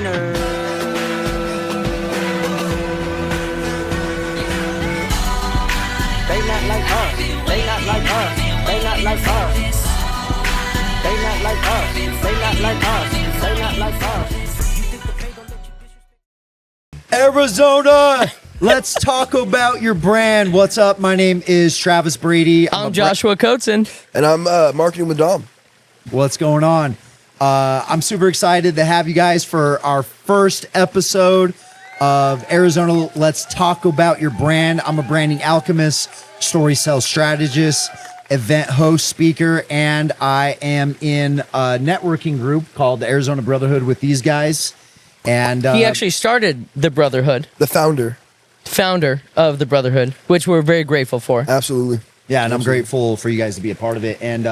entrepreneur. They not like us. They not like us. They not like us. They not like us. They not like us. They not like us. Arizona, let's talk about your brand. What's up? My name is Travis Brady. I'm Joshua Cen. And I'm marketing with Dom. What's going on? I'm super excited to have you guys for our first episode of Arizona. Let's talk about your brand. I'm a branding alchemist, story sales strategist, event host, speaker, and I am in a networking group called the Arizona Brotherhood with these guys. And he actually started the Brotherhood. The founder of the Brotherhood, which we're very grateful for. Absolutely. Yeah, and I'm grateful for you guys to be a part of it. And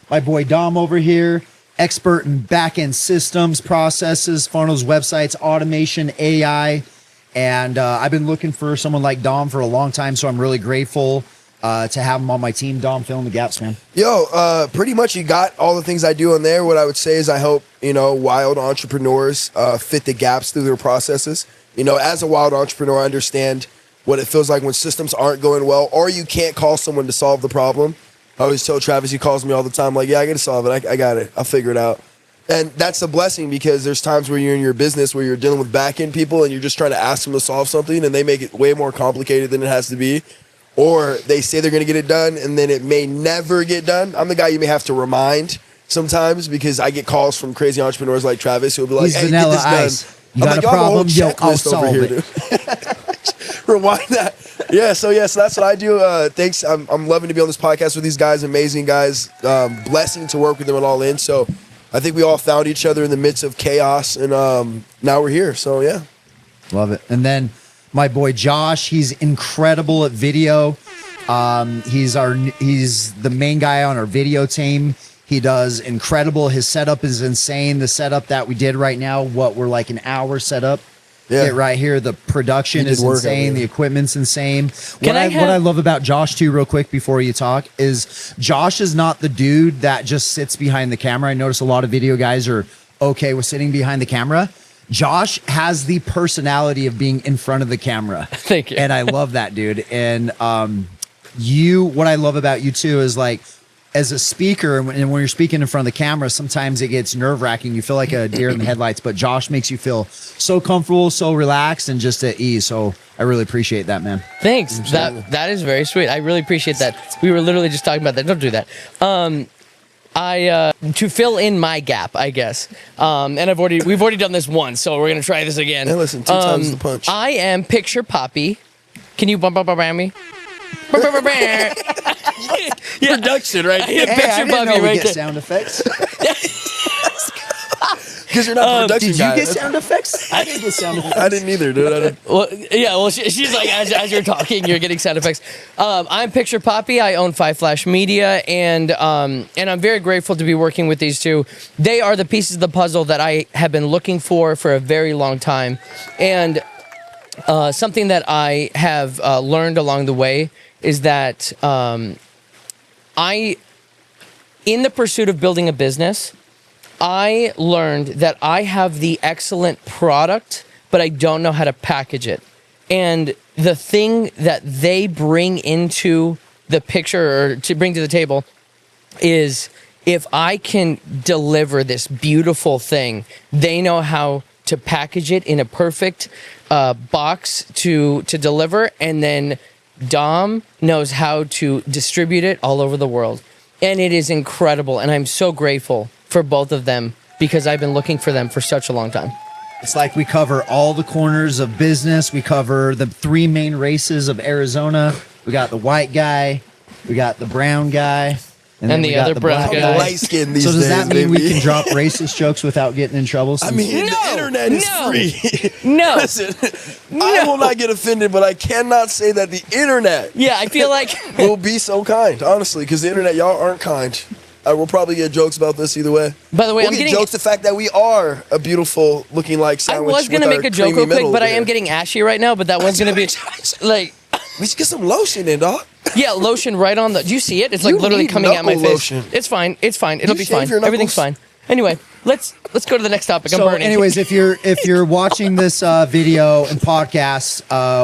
my boy Dom over here, expert in back-end systems, processes, funnels, websites, automation, AI. And I've been looking for someone like Dom for a long time, so I'm really grateful to have him on my team. Dom, fill in the gaps, man. Yo, pretty much you got all the things I do on there. What I would say is I help, wild entrepreneurs fit the gaps through their processes. As a wild entrepreneur, I understand what it feels like when systems aren't going well or you can't call someone to solve the problem. I always tell Travis, he calls me all the time, like, yeah, I got to solve it. I got it. I'll figure it out. And that's a blessing because there's times where you're in your business where you're dealing with back-end people and you're just trying to ask them to solve something and they make it way more complicated than it has to be. Or they say they're going to get it done and then it may never get done. I'm the guy you may have to remind sometimes because I get calls from crazy entrepreneurs like Travis who'll be like, hey, get this done. You got a problem? Yo, I'll solve it. Rewind that. So that's what I do. Thanks. I'm loving to be on this podcast with these guys, amazing guys. Blessing to work with them and all in. So I think we all found each other in the midst of chaos, and now we're here. So yeah, love it. And then my boy Josh, he's incredible at video. He's the main guy on our video team. He does incredible. His setup is insane. The setup that we did right now, we're like an hour setup. Yeah, right here. The production is insane. The equipment's insane. What I love about Josh too, real quick before you talk, is Josh is not the dude that just sits behind the camera. I notice a lot of video guys are okay with sitting behind the camera. Josh has the personality of being in front of the camera. Thank you. And I love that, dude. And what I love about you too is like, as a speaker, and when you're speaking in front of the camera, sometimes it gets nerve-wracking. You feel like a deer in the headlights, but Josh makes you feel so comfortable, so relaxed, and just at ease. So I really appreciate that, man. Thanks. That is very sweet. I really appreciate that. We were literally just talking about that. Don't do that. To fill in my gap, I guess. And we've already done this once, so we're gonna try this again. Hey, listen, two times the punch. I am Picture Poppy. Can you bump up around me? Production, right? Hey, Picture Poppy right there. Sound effects. Because you're not production Did guy. you get sound effects? I didn't get sound effects. I didn't either, dude. Well, she's like, as you're talking, you're getting sound effects. I'm Picture Poppy. I own Five Flash Media, and I'm very grateful to be working with these two. They are the pieces of the puzzle that I have been looking for a very long time, and something that I have learned along the way is that in the pursuit of building a business, I learned that I have the excellent product, but I don't know how to package it. And the thing that they bring into the picture or to bring to the table is if I can deliver this beautiful thing, they know how to package it in a perfect box to deliver, and then Dom knows how to distribute it all over the world. And it is incredible, and I'm so grateful for both of them because I've been looking for them for such a long time. It's like we cover all the corners of business. We cover the three main races of Arizona. We got the white guy, we got the brown guy, and the other brown guy. Light skin these days. So does that mean we baby. can drop racist jokes without getting in trouble? I mean, the internet is free. No. Listen, I will not get offended, but I cannot say that the internet Yeah, I feel like will be so kind, honestly, because the internet, y'all aren't kind. We'll probably get jokes about this either way. By the way, we'll get jokes the fact that we are a beautiful looking like sandwich. I was gonna make a joke real quick, but I am getting ashy right now. But that one's gonna be like, we should get some lotion in, dog. Yeah, lotion right on the. Do you see it? It's like literally coming at my face. Lotion. It's fine. It's fine. It'll be fine. Shave your Everything's knuckles? fine. Anyway, let's go to the next topic. I'm So, burning. anyways, if you're watching this video and podcast,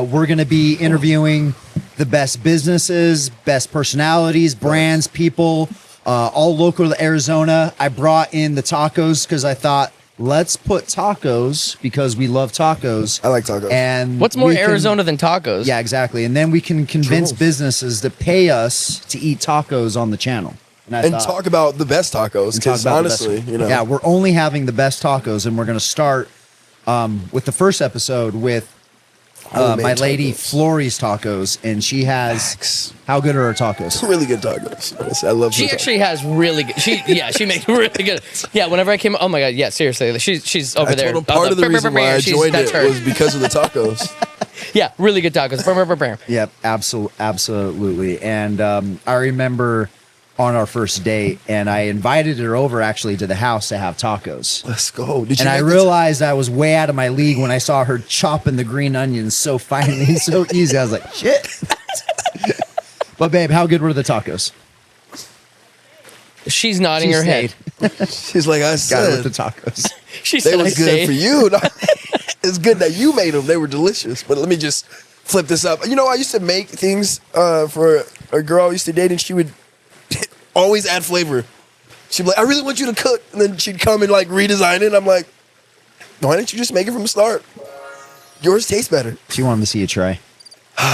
we're going to be interviewing the best businesses, best personalities, brands, people, all local to Arizona. I brought in the tacos because I thought, let's put tacos because we love tacos. I like tacos. And What's more we can- Arizona than tacos? Yeah, exactly. And then we can convince businesses to pay us to eat tacos on the channel. I And thought- talk about the best tacos, and talk because about the best- honestly, you know. yeah, we're only having the best tacos, and we're going to start with the first episode with Homemade my lady tacos. Flori's tacos, and she has Facts. how good are her tacos? Really good tacos. Honestly, I love She her actually has really good. She makes really good. Yeah, whenever I came, oh my god, yeah, seriously, she's over I there. told him part of the reason why I joined that's it her. was because of the tacos. Yeah, really good tacos. Yep, absolutely. And I remember on our first date, and I invited her over actually to the house to have tacos. Let's go. Did you And I make the realized I was way out of my league when I saw her chopping the green onions so finely, so easy. I was like, shit. But babe, how good were the tacos? She's nodding She her head. She's like, I Got it with the said, tacos. She they said, was I good stayed. for you. It's good that you made them. They were delicious. But let me just flip this up. You know, I used to make things for a girl I used to date, and she would always add flavor. She'd be like, I really want you to cook. And then she'd come and like redesign it. I'm like, why didn't you just make it from the start? Yours tastes better. She wanted to see you try.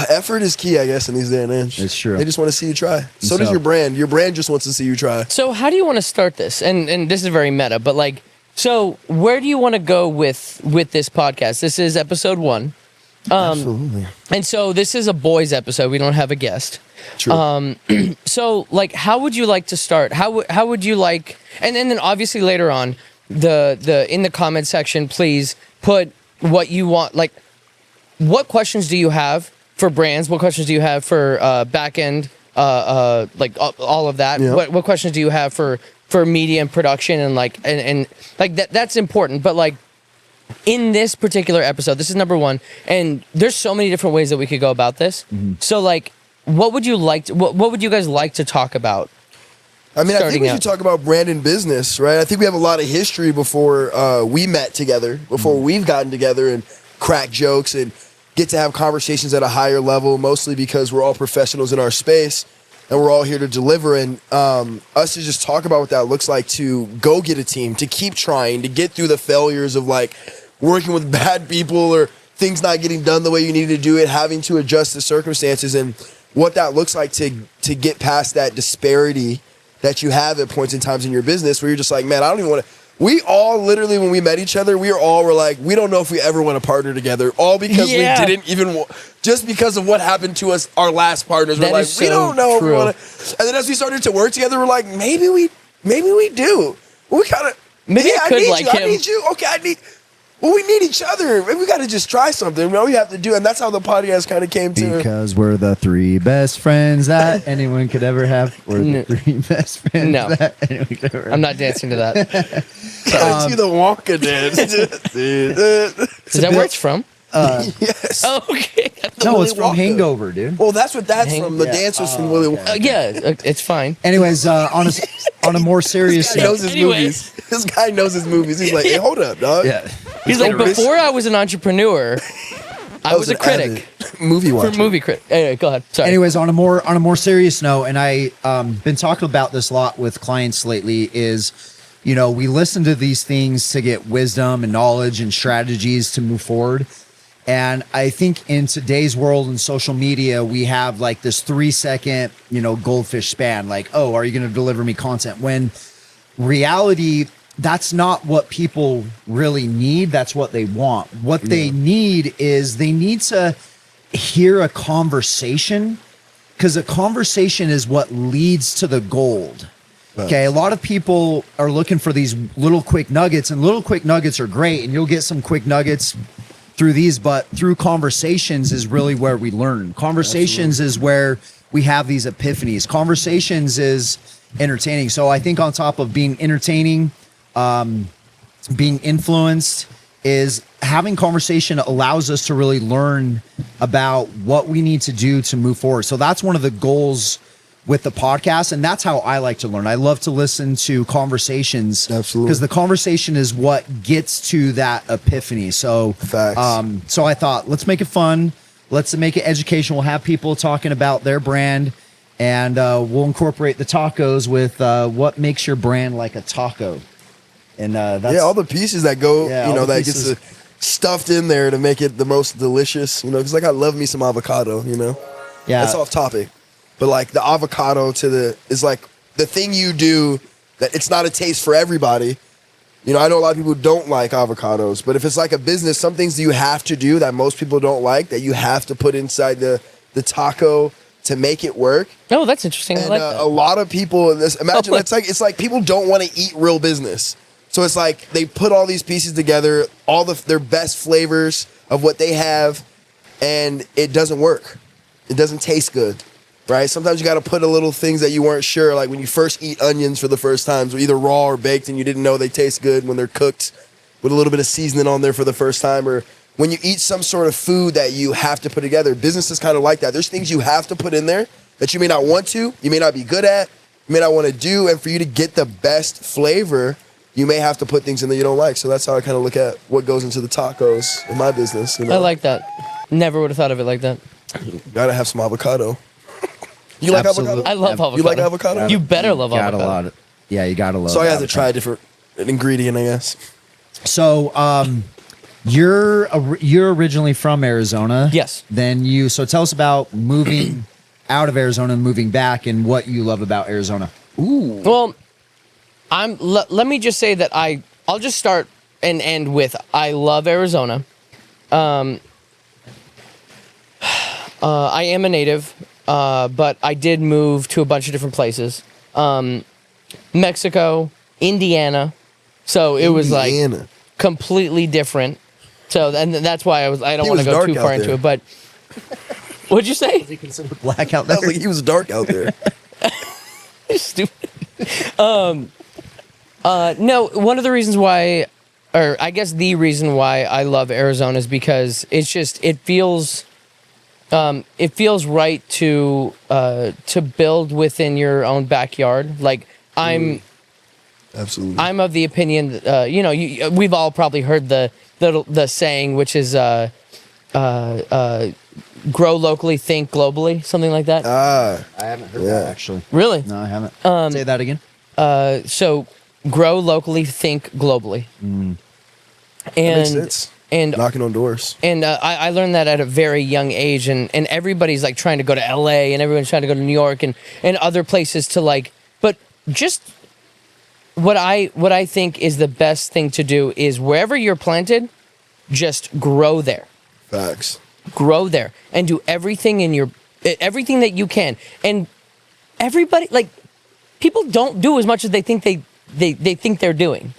Effort is key, I guess, in these day and age. It's true. They just want to see you try. So does so- your brand. Your brand just wants to see you try. So how do you want to start this? And this is very meta, but like, so where do you want to go with this podcast? This is episode 1. Absolutely. And so this is a boys episode. We don't have a guest. True. So like, how would you like to start? How would you like? And then obviously later on, the in the comment section, please put what you want. Like, what questions do you have for brands? What questions do you have for back end? Like all of that. Yeah. What questions do you have for media and production and like and like that's important. But like, in this particular episode, this is number 1, and there's so many different ways that we could go about this. So like, what would you like? What would you guys like to talk about? I mean, I think starting we out. should talk about brand and business, right? I think we have a lot of history before we met together, before we've gotten together and crack jokes and get to have conversations at a higher level, mostly because we're all professionals in our space and we're all here to deliver. And us to just talk about what that looks like to go get a team, to keep trying, to get through the failures of like working with bad people or things not getting done the way you needed to do it, having to adjust the circumstances, and what that looks like to get past that disparity that you have at points in times in your business where you're just like, man, I don't even want to. We all literally, when we met each other, we were like, we don't know if we ever want to partner together, all because Yeah. we didn't even, just because of what happened to us, our last partners. We're That like, is we so don't know if we true. want to. And then as we started to work together, we're like, maybe we do. Well, we kind of, Maybe I could need like you. him. I need you. Okay, well, we need each other. Maybe we got to just try something. All we have to do, and that's how the podcast kind of came to. Because we're the 3 best friends that anyone could ever have. We're the 3 best friends No. that anyone could ever have. I'm not dancing to that. Let's see the Wonka dance. Is that where it's from? Yes. Oh, okay. No, Willy it's from Wonka. Hangover, dude. Well, that's what that's from. The Yeah. dance was from Willy Wonka. Yeah, it's fine. Anyways, on a more serious He knows note. his Anyways. movies. This guy knows his movies. He's like, hey, hold up, dog. Yeah. He's like, Hilarious. before I was an entrepreneur, I was a an critic avid movie for watcher. movie critic. Anyway, go ahead. Sorry. Anyways, on a more serious note, and I been talking about this a lot with clients lately, is we listen to these things to get wisdom and knowledge and strategies to move forward. And I think in today's world and social media, we have like this 3-second, goldfish span. Like, oh, are you going to deliver me content? When reality, that's not what people really need. That's what they want. What they need is they need to hear a conversation, because a conversation is what leads to the gold. Okay, a lot of people are looking for these little quick nuggets, and little quick nuggets are great, and you'll get some quick nuggets through these, but through conversations is really where we learn. Conversations is where we have these epiphanies. Conversations is entertaining. So I think on top of being entertaining, being influenced, is having conversation allows us to really learn about what we need to do to move forward. So that's one of the goals with the podcast, and that's how I like to learn. I love to listen to conversations. Absolutely. Because the conversation is what gets to that epiphany. So, Facts. so I thought, let's make it fun. Let's make it educational. We'll have people talking about their brand, and we'll incorporate the tacos with what makes your brand like a taco. And that's all the pieces that go, Yeah, you all know, the that pieces. gets stuffed in there to make it the most delicious, you know, because like I love me some avocado, you know. yeah. That's off topic, but like the avocado is like the thing you do that it's not a taste for everybody. You know, I know a lot of people who don't like avocados, but if it's like a business, some things that you have to do that most people don't like, that you have to put inside the taco to make it work. Oh, that's interesting. I And like that. a lot of people in this, imagine Oh, it's like people don't want to eat real business. So it's like they put all these pieces together, all their best flavors of what they have, and it doesn't work. It doesn't taste good, right? Sometimes you got to put a little things that you weren't sure, like when you first eat onions for the first time, so either raw or baked, and you didn't know they taste good when they're cooked with a little bit of seasoning on there for the first time, or when you eat some sort of food that you have to put together. Business is kind of like that. There's things you have to put in there that you may not want to, you may not be good at, you may not want to do, and for you to get the best flavor, you may have to put things in that you don't like. So that's how I kind of look at what goes into the tacos in my business. You know? I like that. Never would have thought of it like that. Gotta have some avocado. You like Absolutely. avocado? I love avocado. You like avocado? You better love gotta avocado. love it. Yeah, you gotta love. So I have to avocado. try a different ingredient, I guess. So, you're originally from Arizona. Yes. So tell us about moving out of Arizona and moving back, and what you love about Arizona. Ooh. Well, let me just say that I'll just start and end with I love Arizona. I am a native, but I did move to a bunch of different places. Mexico, Indiana. So it was like Indiana. completely different. So and that's why I don't He want to was go dark too out far into there. it. But what'd you say? Is he considered black out I there? was like, he was dark out there. Stupid. No, one of the reasons why, or I guess the reason why I love Arizona is because it feels right to build within your own backyard. Like Absolutely. I'm of the opinion that, we've all probably heard the saying, which is grow locally, think globally, something like that. I haven't heard that Yeah. actually. Really? No, I haven't. Say that again. So grow locally, think globally. That And makes sense. and Knocking on doors. And I learned that at a very young age, and everybody's like trying to go to LA, and everyone's trying to go to New York and other places to like, but just what I think is the best thing to do is wherever you're planted, just grow there. Facts. Grow there and do everything everything that you can. And everybody, like, people don't do as much as they think they think they're doing.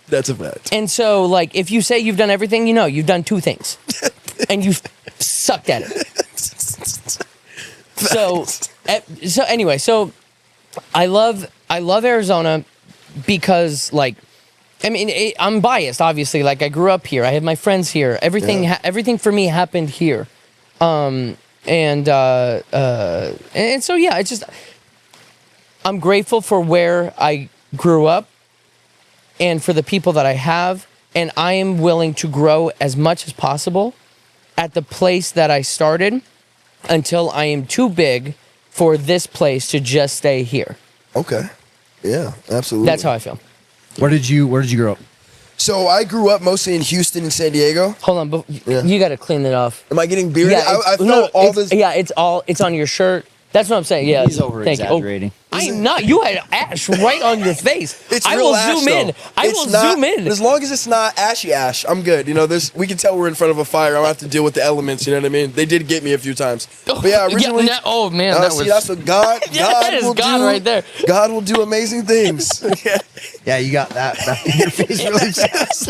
That's a fact. And so, like, if you say you've done everything, you've done two things, and you've sucked at it. So anyway, I love Arizona because, like, I mean, I'm biased, obviously. Like, I grew up here. I have my friends here. Everything for me happened here. And so yeah, it's just I'm grateful for where I grew up and for the people that I have, and I am willing to grow as much as possible at the place that I started until I am too big for this place to just stay here. Okay. Yeah, absolutely. That's how I feel. Where did you grow up? So I grew up mostly in Houston and San Diego. Hold on, but Yeah. you got to clean it off. Am I getting bearded? I no, felt all this. Yeah, it's on your shirt. That's what I'm saying. Yeah, He's thank you. Oh, over-exaggerating. I am not. You had ash right on your face. It's I real will ash, zoom in. though. I It's will not- zoom in. As long as it's not ashy ash, I'm good. You know, we can tell we're in front of a fire. I don't have to deal with the elements. You know what I mean? They did get me a few times. But yeah, originally. oh man, that was. that's what God. Yeah, God that is will God do, right there. God will do amazing things. Yeah. Yeah, you got that in your face really fast.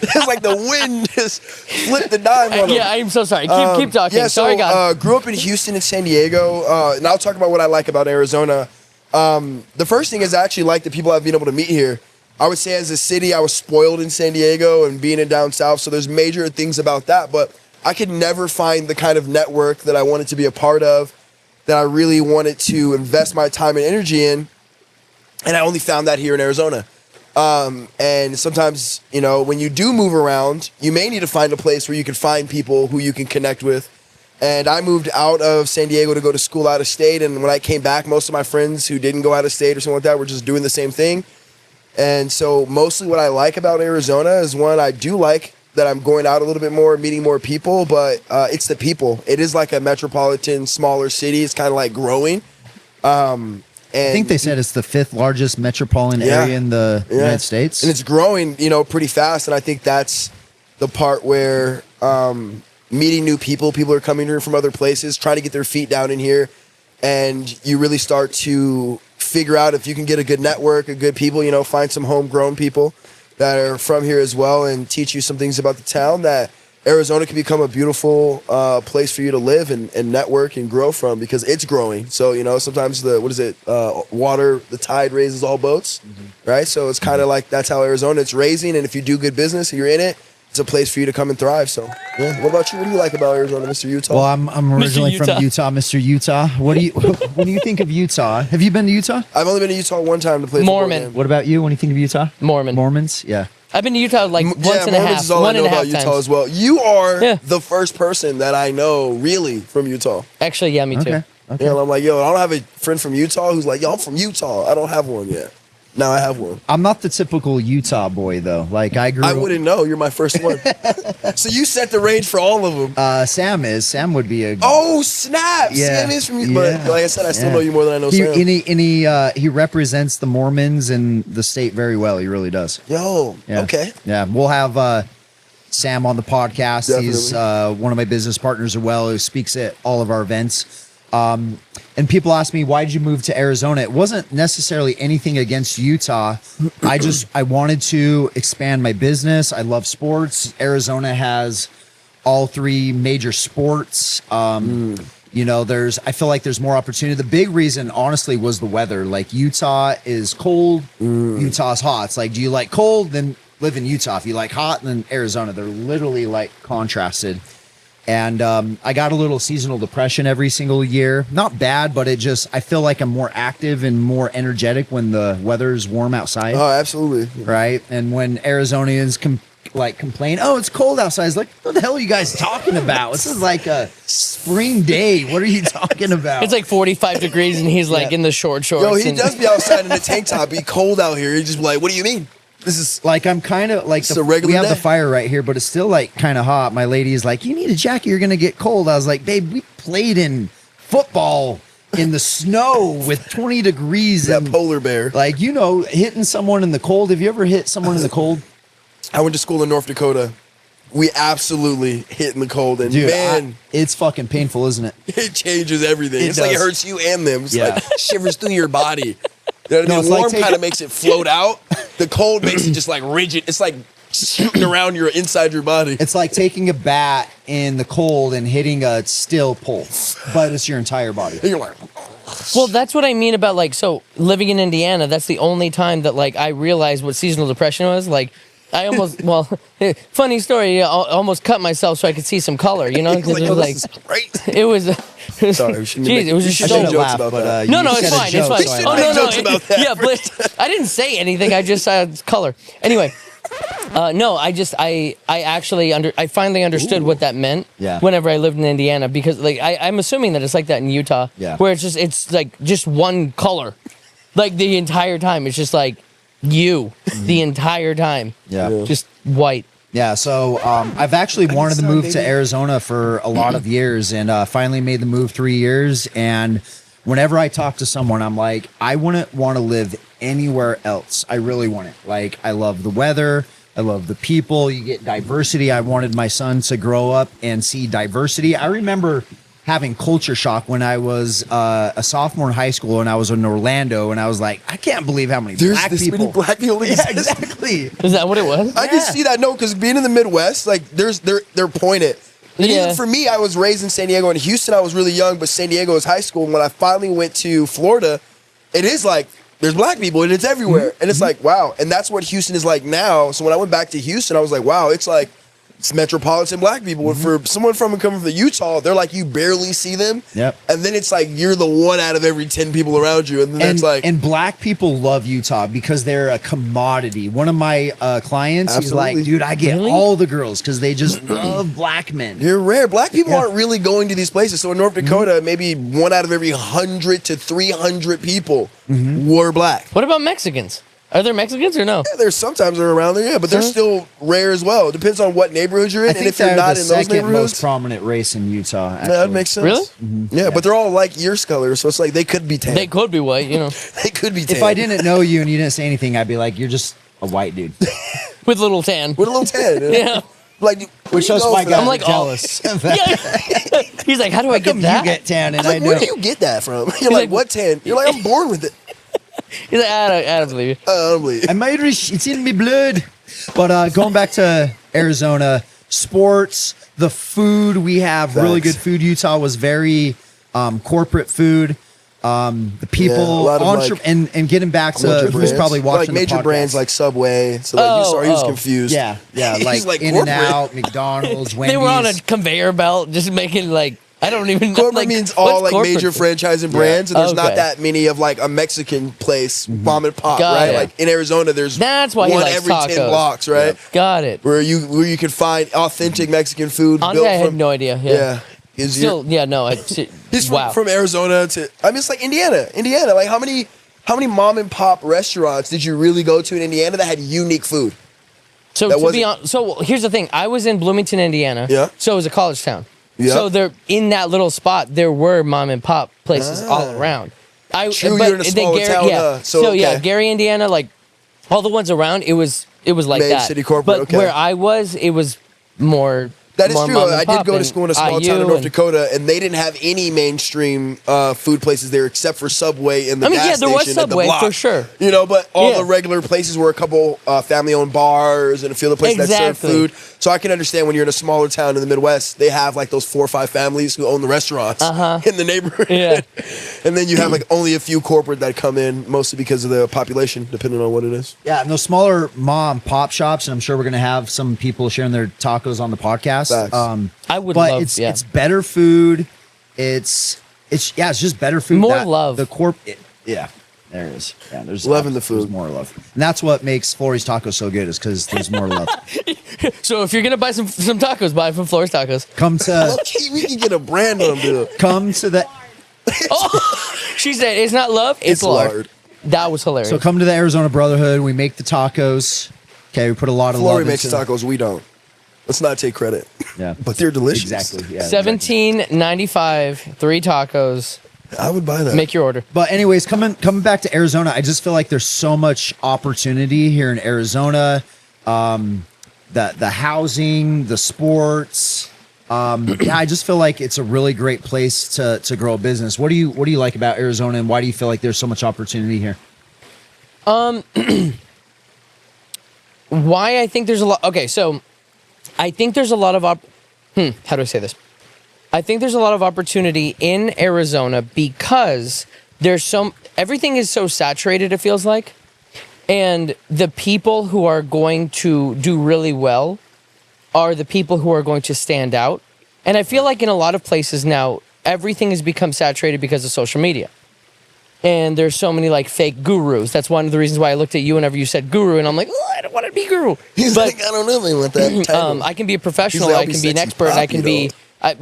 it's like the wind just flipped the dime on him. Yeah, I'm so sorry. Keep talking. Yeah, sorry, God. grew up in Houston and San Diego, and I'll talk about what I like about Arizona. The first thing is I actually like the people I've been able to meet here. I would say as a city, I was spoiled in San Diego and being in down south, so there's major things about that, but I could never find the kind of network that I wanted to be a part of that I really wanted to invest my time and energy in. And I only found that here in Arizona. And sometimes, you know, when you do move around, you may need to find a place where you can find people who you can connect with. And I moved out of San Diego to go to school out of state. And when I came back, most of my friends who didn't go out of state or something like that were just doing the same thing. And so mostly what I like about Arizona is, one, I do like that I'm going out a little bit more, meeting more people, but it's the people. It is like a metropolitan, smaller city. It's kind of like growing. And I think they said it's the 5th largest metropolitan area in the United States. And it's growing, you know, pretty fast. And I think that's the part where meeting new people are coming here from other places, trying to get their feet down in here. And you really start to figure out if you can get a good network, a good people, you know, find some homegrown people that are from here as well and teach you some things about the town, that Arizona can become a beautiful place for you to live and network and grow from, because it's growing. So, you know, sometimes water, the tide raises all boats, right? So it's kind of like that's how Arizona, it's raising. And if you do good business, you're in it, it's a place for you to come and thrive. So, yeah. What about you? What do you like about Arizona, Mr. Utah? Well, I'm originally from Utah, Mr. Utah. What do you think of Utah? Have you been to Utah? I've only been to Utah one time to play Mormon. football. What about you? When you think of Utah? Mormon. Mormons? Yeah. I've been to Utah like once and a Mormons half. is all One I know and a half about Utah times. as well. You are Yeah. the first person that I know really from Utah. Actually, yeah, me too. Okay. You know, I'm like, yo, I don't have a friend from Utah who's like, yo, I'm from Utah. I don't have one yet. Now I have one. I'm not the typical Utah boy, though. Like, I wouldn't know. You're my first one. So you set the range for all of them. Sam would be a... Oh, snap. Yeah. Sam is from Utah. But like I said, I still know you more than I know Sam. He represents the Mormons in the state very well. He really does. Yo, Yeah. okay. Yeah, we'll have Sam on the podcast. Definitely. He's one of my business partners as well, who speaks at all of our events. And people ask me, why did you move to Arizona? It wasn't necessarily anything against Utah. I wanted to expand my business. I love sports. Arizona has all 3 major sports. You know, I feel like there's more opportunity. The big reason, honestly, was the weather. Like, Utah is cold. Utah's hot. It's like, do you like cold? Then live in Utah. If you like hot, then Arizona. They're literally like contrasted. And I got a little seasonal depression every single year. Not bad, but I feel like I'm more active and more energetic when the weather's warm outside. Oh, absolutely. Right? And when Arizonians complain, oh, it's cold outside. It's like, what the hell are you guys talking about? This is like a spring day. What are you talking about? It's like 45 degrees, and he's like in the shorts. Yo, he does be outside in a tank top. Be cold out here. He's just be like, what do you mean? This is like, I'm kind of like, we have the fire right here, but it's still like kind of hot. My lady is like, you need a jacket, you're gonna get cold. I was like, babe, we played in football in the snow with 20 degrees. that and polar bear. like, you know, hitting someone in the cold. Have you ever hit someone in the cold? I went to school in North Dakota. We absolutely hit in the cold, and Dude, man, it's fucking painful, isn't it? it changes everything. It's like it does. hurts you and them. It's Yeah. like shivers through your body. You know what I mean? it's The like warm taking- kind of makes it float out. The cold makes it just like rigid. It's like shooting around inside your body. It's like taking a bat in the cold and hitting a steel pole, but it's your entire body. And you're like, Well, that's what I mean about, like, so living in Indiana, that's the only time that, like, I realized what seasonal depression was. Like, I almost, funny story, I almost cut myself so I could see some color, you know? Because like, it oh, was this is great. it was, Sorry, we shouldn't Jeez, make- it was we just should so- make Shouldn't jokes laugh, about but, that. no, you it's said a fine, joke, it's so fine. I Oh, laughed. no, Make jokes about that yeah, but I didn't say anything. I just said color. Anyway, no, I finally understood what that meant. Yeah. Whenever I lived in Indiana, because like I'm assuming that it's like that in Utah. Yeah. Where it's like just one color, like the entire time. It's just like the entire time. Yeah. Just white. Yeah, so I've actually wanted to move to Arizona for a lot of years, and finally made the move 3 years. And whenever I talk to someone, I'm like, I wouldn't want to live anywhere else. I really wouldn't. Like, I love the weather. I love the people. You get diversity. I wanted my son to grow up and see diversity. I remember having culture shock when I was a sophomore in high school, and I was in Orlando, and I was like, I can't believe how many black this people. many black people Yeah, exist. exactly. Is that what it was? I can see that. No, because being in the Midwest, like they're pointed. And Yeah. even for me, I was raised in San Diego. In Houston, I was really young, but San Diego was high school. And when I finally went to Florida, it is like there's black people and it's everywhere. And it's like, wow. And that's what Houston is like now. So when I went back to Houston, I was like, wow, it's like it's metropolitan black people. Mm-hmm. For someone coming from Utah, they're like you barely see them. Yep. And then it's like you're the one out of every 10 people around you, and then that's like. And black people love Utah because they're a commodity. One of my clients, Absolutely. he's like, dude, I get Really? all the girls because they just love black men. You're rare. Black people Yeah. aren't really going to these places. So in North Dakota, maybe 1 out of every 100 to 300 people were black. What about Mexicans? Are there Mexicans or no? Yeah, there's sometimes they're around there, yeah, but they're still rare as well. It depends on what neighborhood you're in, I and think if you're they're not the in those second most neighborhoods. prominent race in Utah. Yeah, that actually. makes sense. Really? Yeah, but they're all like your color, so it's like they could be tan. They could be white, you know, They could be tan. If I didn't know you and you didn't say anything, I'd be like, you're just a white dude. with a little tan. with a little tan, Yeah. like Which shows my guy. guys I'm like, are jealous. Yeah. He's like, how do I get Come that? you get tan and Like, I know. where do you get that from? You're like, like- what tan? You're like, I'm born with it. He's like, I don't believe you. I don't believe it. I'm Irish. It's in me blood. But going back to Arizona, sports, the food, we have really good Facts. food. Utah was very corporate food. The people, Yeah, a lot of, like, and getting back to Major who's brands. probably watching like major the podcast. brands like Subway. So like, Oh, he was oh. confused. yeah, He's like, like In and corporate. Out, McDonald's, Wendy's. They were on a conveyor belt, just making like I don't even know. Corporate Like, means all what's like major corporate? franchising brands, and there's not Okay. that many of like a Mexican place, mom and pop, Got right? it. Like in Arizona, there's That's why he one likes every 10 tacos. blocks, right? Got it. Where you can find authentic Mexican food Honestly, built I had from no idea. Yeah. yeah. Still, yeah, no. He's wow. from Arizona to I mean it's like Indiana. Like how many mom and pop restaurants did you really go to in Indiana that had unique food? So That to be wasn't- on, so here's the thing. I was in Bloomington, Indiana. Yeah. So it was a college town. Yeah. So there, in that little spot, there were mom and pop places all around. True, but you're in a then smaller town, Yeah. so, yeah, okay. Gary, Indiana, like all the ones around, it was like Main that. city corporate, But okay. where I was, it was more. That is more true. mom and I did pop go to and school in a small IU town in North and- Dakota, and they didn't have any mainstream food places there except for Subway and the I mean, gas yeah, there was station at the Subway, block. for sure. You know, but all Yeah. the regular places were a couple family-owned bars and a few other places that serve Exactly. food. So I can understand when you're in a smaller town in the Midwest, they have like those 4 or 5 families who own the restaurants in the neighborhood. Yeah. And then you have like only a few corporate that come in, mostly because of the population, depending on what it is. Yeah, and those smaller mom pop shops, and I'm sure we're gonna have some people sharing their tacos on the podcast. Facts. I would but love. it's yeah. it's better food. It's just better food. More love. The yeah, there it is. Yeah, there's Loving the there's food. more love, and that's what makes Flores Tacos so good. Is because there's more love. So if you're gonna buy some tacos, buy from Flores Tacos. Come to Okay, we can get a brand on them, dude. come to the She said, "It's not love, it's, lard." lard. That was hilarious. so come to the Arizona Brotherhood. We make the tacos. Okay, we put a lot of Flory love makes into tacos, we don't. Let's not take credit. Yeah, But they're delicious. exactly. Yeah, $17.95, 3 tacos. I would buy that. Make your order. But anyways, coming back to Arizona, I just feel like there's so much opportunity here in Arizona. The housing, the sports. Yeah, I just feel like it's a really great place to grow a business. What do you like about Arizona, and why do you feel like there's so much opportunity here? Why I think there's a lot. Okay, so I think there's a lot of how do I say this? I think there's a lot of opportunity in Arizona because everything is so saturated, it feels like. And the people who are going to do really well are the people who are going to stand out. And I feel like in a lot of places now, everything has become saturated because of social media. And there's so many like fake gurus. That's one of the reasons why I looked at you whenever you said guru, and I'm like, oh, I don't want to be guru. He's But like, I don't know if I want that title. I can be a professional, He's like, I I'll be can be an sexy expert, I poppy, can be,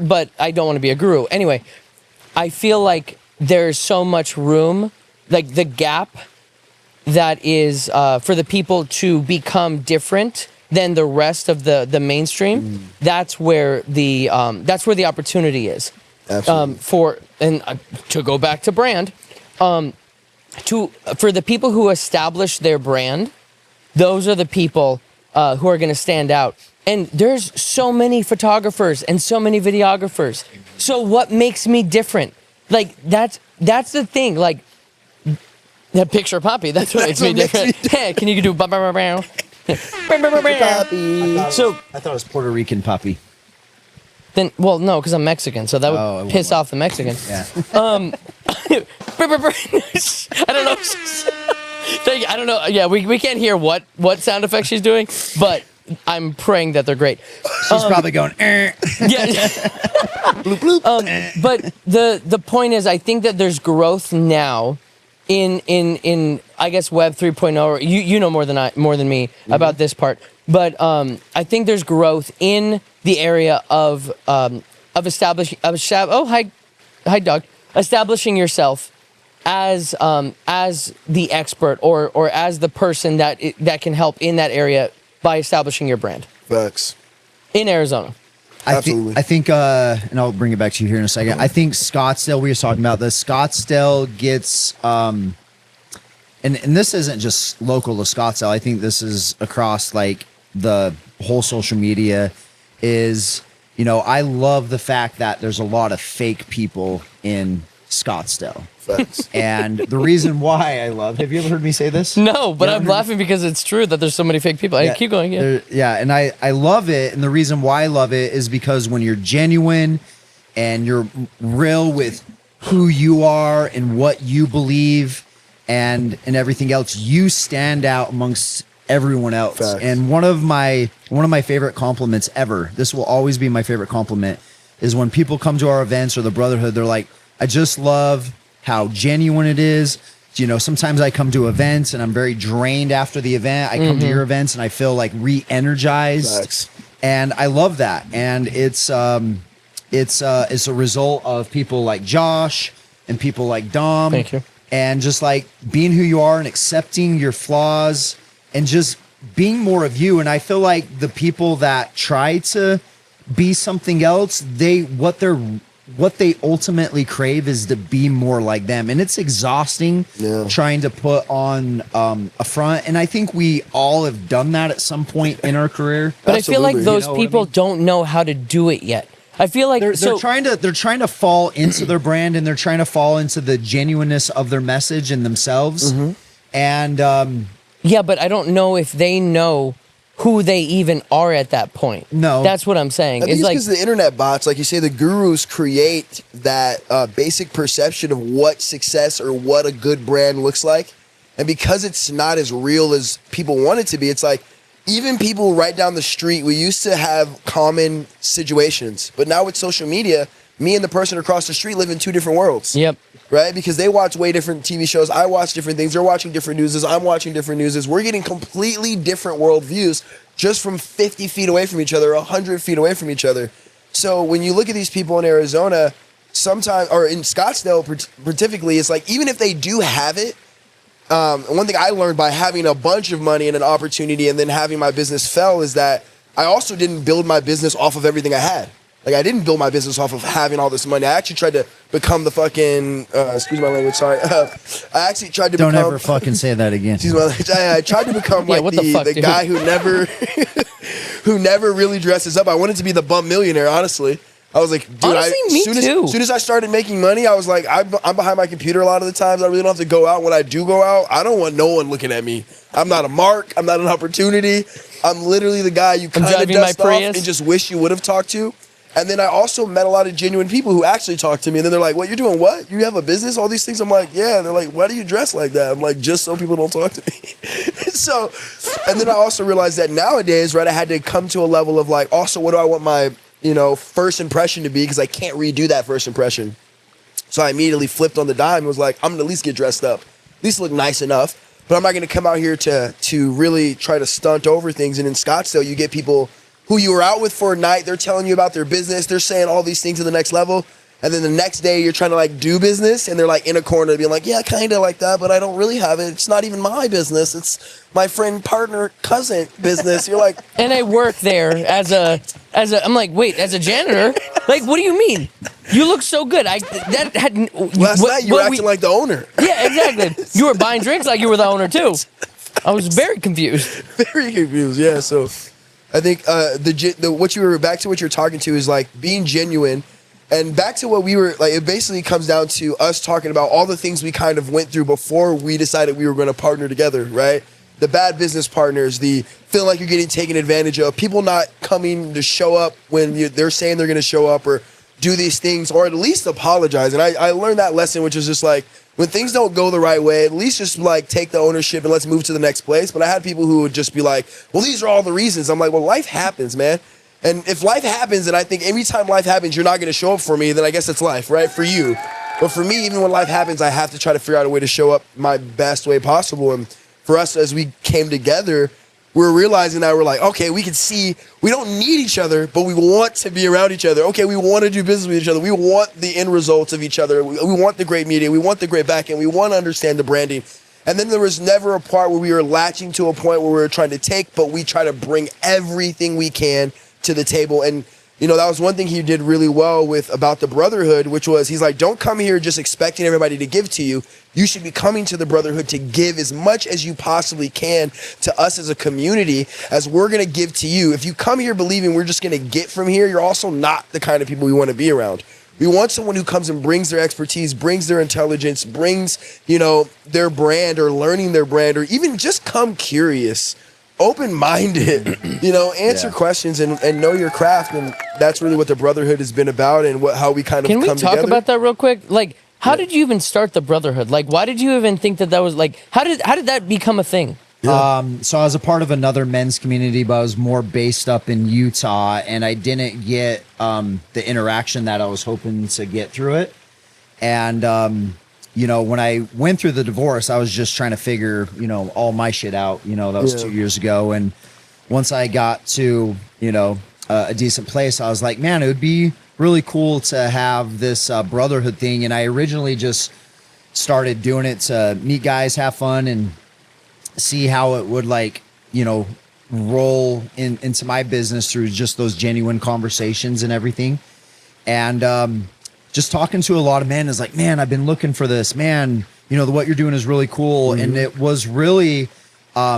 but I don't want to be a guru. Anyway, I feel like there's so much room, like the gap that is for the people to become different than the rest of the mainstream. That's where the opportunity is. Absolutely. To go back to brand, for the people who establish their brand, those are the people who are going to stand out. And there's so many photographers and so many videographers. So what makes me different? Like that's the thing. Like that picture of Poppy. That's what makes me different. Hey, can you do ba ba ba ba? So I thought it was Puerto Rican puppy. then, well, no, because I'm Mexican, so that would Oh, it piss won't. off the Mexicans. Yeah. I don't know. I don't know. Yeah, we can't hear what sound effect she's doing, but I'm praying that they're great. She's probably going, Yeah. Bloop, bloop. But the point is, I think that there's growth now in I guess Web 3.0. Or you know more than me about this part. But I think there's growth in the area of establishing. Hi, dog. Establishing yourself as the expert or as the person that can help in that area by establishing your brand Facts. in Arizona. Absolutely. I think, and I'll bring it back to you here in a second. I think Scottsdale, we were talking about this. Scottsdale gets, and this isn't just local to Scottsdale. I think this is across like the whole social media. Is, you know, I love the fact that there's a lot of fake people in Scottsdale. Facts. And the reason why I love, have you ever heard me say this? No, but You I'm ever heard- laughing because it's true that there's so many fake people. Hey, keep going. Yeah. And I love it. And the reason why I love it is because when you're genuine and you're real with who you are and what you believe and everything else, you stand out amongst everyone else. Facts. And one of my favorite compliments ever, this will always be my favorite compliment, is when people come to our events or the Brotherhood, they're like, I just love how genuine it is. You know, sometimes I come to events and I'm very drained after the event. I come to your events and I feel like re-energized. Facts. And I love that. And it's a result of people like Josh and people like Dom. Thank you. And just like being who you are and accepting your flaws and just being more of you. And I feel like the people that try to be something else, what they ultimately crave is to be more like them. And it's exhausting trying to put on a front. And I think we all have done that at some point in our career. But I feel like Absolutely. those You know what I people mean? don't know how to do it yet. I feel like They're trying to fall into their brand and they're trying to fall into the genuineness of their message and themselves. And yeah, but I don't know if they know who they even are at that point. No. That's what I'm saying. I think It's it's like, because the internet bots, like you say, the gurus create that basic perception of what success or what a good brand looks like. And because it's not as real as people want it to be, it's like even people right down the street, we used to have common situations. But now with social media, me and the person across the street live in two different worlds. yep. Right? Because they watch way different TV shows. I watch different things. They're watching different newses. I'm watching different newses. We're getting completely different worldviews just from 50 feet away from each other, 100 feet away from each other. So when you look at these people in Arizona, sometimes, or in Scottsdale particularly, it's like even if they do have it, one thing I learned by having a bunch of money and an opportunity and then having my business fail is that I also didn't build my business off of everything I had. Like, I didn't build my business off of having all this money. I actually tried to become the fucking, excuse my language, sorry. I actually tried to don't become. ever fucking say that again. Excuse my language. I tried to become like what the fuck, the dude? guy who never really dresses up. I wanted to be the bum millionaire, honestly. I was like, dude, Honestly, me too. As soon as I started making money, I was like, I'm behind my computer a lot of the times. I really don't have to go out. When I do go out, I don't want no one looking at me. I'm not a mark. I'm not an opportunity. I'm literally the guy you kind of driving my dust off Prius. and just wish you would have talked to. And then I also met a lot of genuine people who actually talked to me. And then they're like, what, you're doing what? You have a business? All these things? I'm like, yeah. And they're like, why do you dress like that? I'm like, just so people don't talk to me. So, and then I also realized that nowadays, right, I had to come to a level of like, also, what do I want my, first impression to be? Because I can't redo that first impression. So I immediately flipped on the dime and was like, I'm going to at least get dressed up. At least look nice enough. But I'm not going to come out here to really try to stunt over things. And in Scottsdale, you get people who you were out with for a night, they're telling you about their business, they're saying all these things to the next level, and then the next day you're trying to like do business, and they're like in a corner being like, yeah, kind of like that, but I don't really have it. It's not even my business. It's my friend, partner, cousin business. You're like, And I work there as a. I'm like, wait, as a janitor? Like, what do you mean? You look so good. last night you were acting like the owner. Yeah, exactly. You were buying drinks like you were the owner too. I was very confused. Very confused, yeah. So I think what you're talking to is like being genuine, and back to what we were like. It basically comes down to us talking about all the things we kind of went through before we decided we were going to partner together, right? The bad business partners, the feeling like you're getting taken advantage of, people not coming to show up when they're saying they're going to show up, or do these things, or at least apologize. And I learned that lesson, which is just like, when things don't go the right way, at least just like take the ownership and let's move to the next place. But I had people who would just be like, well, these are all the reasons. I'm like, well, life happens, man. And if life happens, and I think every time life happens, you're not going to show up for me, then I guess it's life, right? For you. But for me, even when life happens, I have to try to figure out a way to show up my best way possible. And for us, as we came together, we're realizing that we're like, okay, we can see we don't need each other, but we want to be around each other. Okay, we want to do business with each other. We want the end results of each other. We want the great media. We want the great backend. We want to understand the branding. And then there was never a part where we were latching to a point where we were trying to take, but we try to bring everything we can to the table. And you know, that was one thing he did really well with about the Brotherhood, which was he's like, don't come here just expecting everybody to give to you. You should be coming to the Brotherhood to give as much as you possibly can to us as a community, as we're going to give to you. If you come here believing we're just going to get from here, you're also not the kind of people we want to be around. We want someone who comes and brings their expertise, brings their intelligence, brings, you know, their brand or learning their brand, or even just come curious, open-minded, you know, answer questions and know your craft. And that's really what the Brotherhood has been about, and how we kind of Can we come talk together. about that real quick? Like, how did you even start the Brotherhood? Like, why did you even think that was like, how did that become a thing? So I was a part of another men's community, but I was more based up in Utah, and I didn't get the interaction that I was hoping to get through it. And you know, when I went through the divorce, I was just trying to figure, you know, all my shit out. You know, that was 2 years ago. And once I got to, you know, a decent place, I was like, man, it would be really cool to have this Brotherhood thing. And I originally just started doing it to meet guys, have fun, and see how it would, like, you know, roll into my business through just those genuine conversations and everything. And just talking to a lot of men is like, man, I've been looking for this, man, you know, what you're doing is really cool. And it was really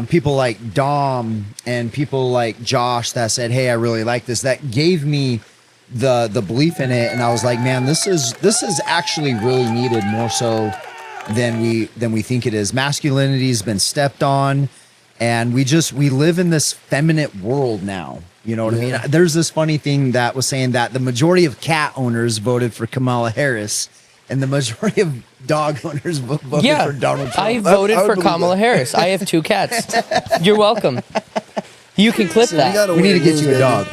people like Dom and people like Josh that said, hey, I really like this, that gave me the belief in it. And I was like, man, this is actually really needed, more so than we think it is. Masculinity has been stepped on, and we live in this feminine world now. You know what I mean? There's this funny thing that was saying that the majority of cat owners voted for Kamala Harris, and the majority of dog owners voted for Donald Trump. I voted for Kamala Harris. I have 2 cats. You're welcome. You can clip that. We need to get you a dog.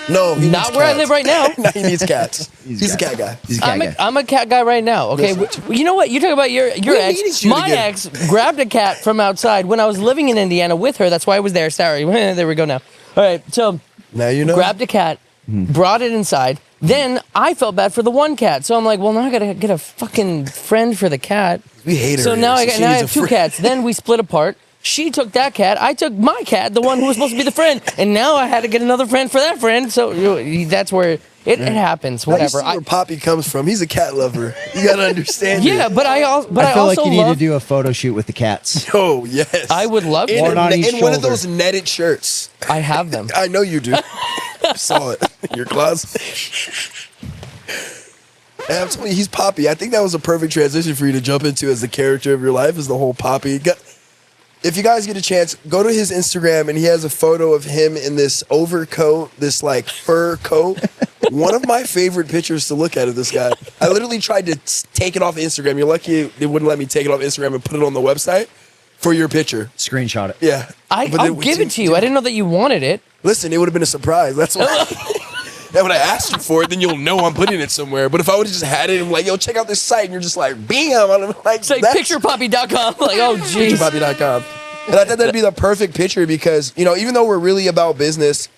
No, he Not needs where I cats. live right now. No, he needs cats. He's a cat guy. He's a cat guy. I'm a cat guy right now. Okay, you know what? You talk about your ex. needed you My to get- ex grabbed a cat from outside when I was living in Indiana with her. That's why I was there. Sorry. There we go now. All right, so Now you know. grabbed a cat, brought it inside. Then I felt bad for the one cat, so I'm like, well, now I gotta get a fucking friend for the cat. We hate her. So now I She have needs a 2 friend. cats. Then we split apart. She took that cat. I took my cat, the one who was supposed to be the friend, and now I had to get another friend for that friend. So that's where it happens. Now you Whatever. see where Poppy comes from. He's a cat lover. You gotta understand. Yeah, it. but I also I feel like also you need to love. do a photo shoot with the cats. Oh yes. I would love in, to. One on each in one of shoulder. those netted shirts. I have them. I know you do. I saw it in your closet. And I'm telling you, he's Poppy. I think that was a perfect transition for you to jump into as the character of your life, is the whole Poppy. If you guys get a chance, go to his Instagram, and he has a photo of him in this overcoat, this like fur coat. One of my favorite pictures to look at of this guy. I literally tried to take it off Instagram. You're lucky they wouldn't let me take it off Instagram and put it on the website for your picture. Screenshot it. Yeah. But I'll give it to you. I didn't know that you wanted it. Listen, it would have been a surprise. That's why. And when I asked you for it, then you'll know I'm putting it somewhere. But if I would have just had it and like, yo, check out this site, and you're just like, bam, I'm like, It's like picturepoppy.com. Like, oh, jeez. picturepoppy.com. And I thought that'd be the perfect picture because, you know, even though we're really about business,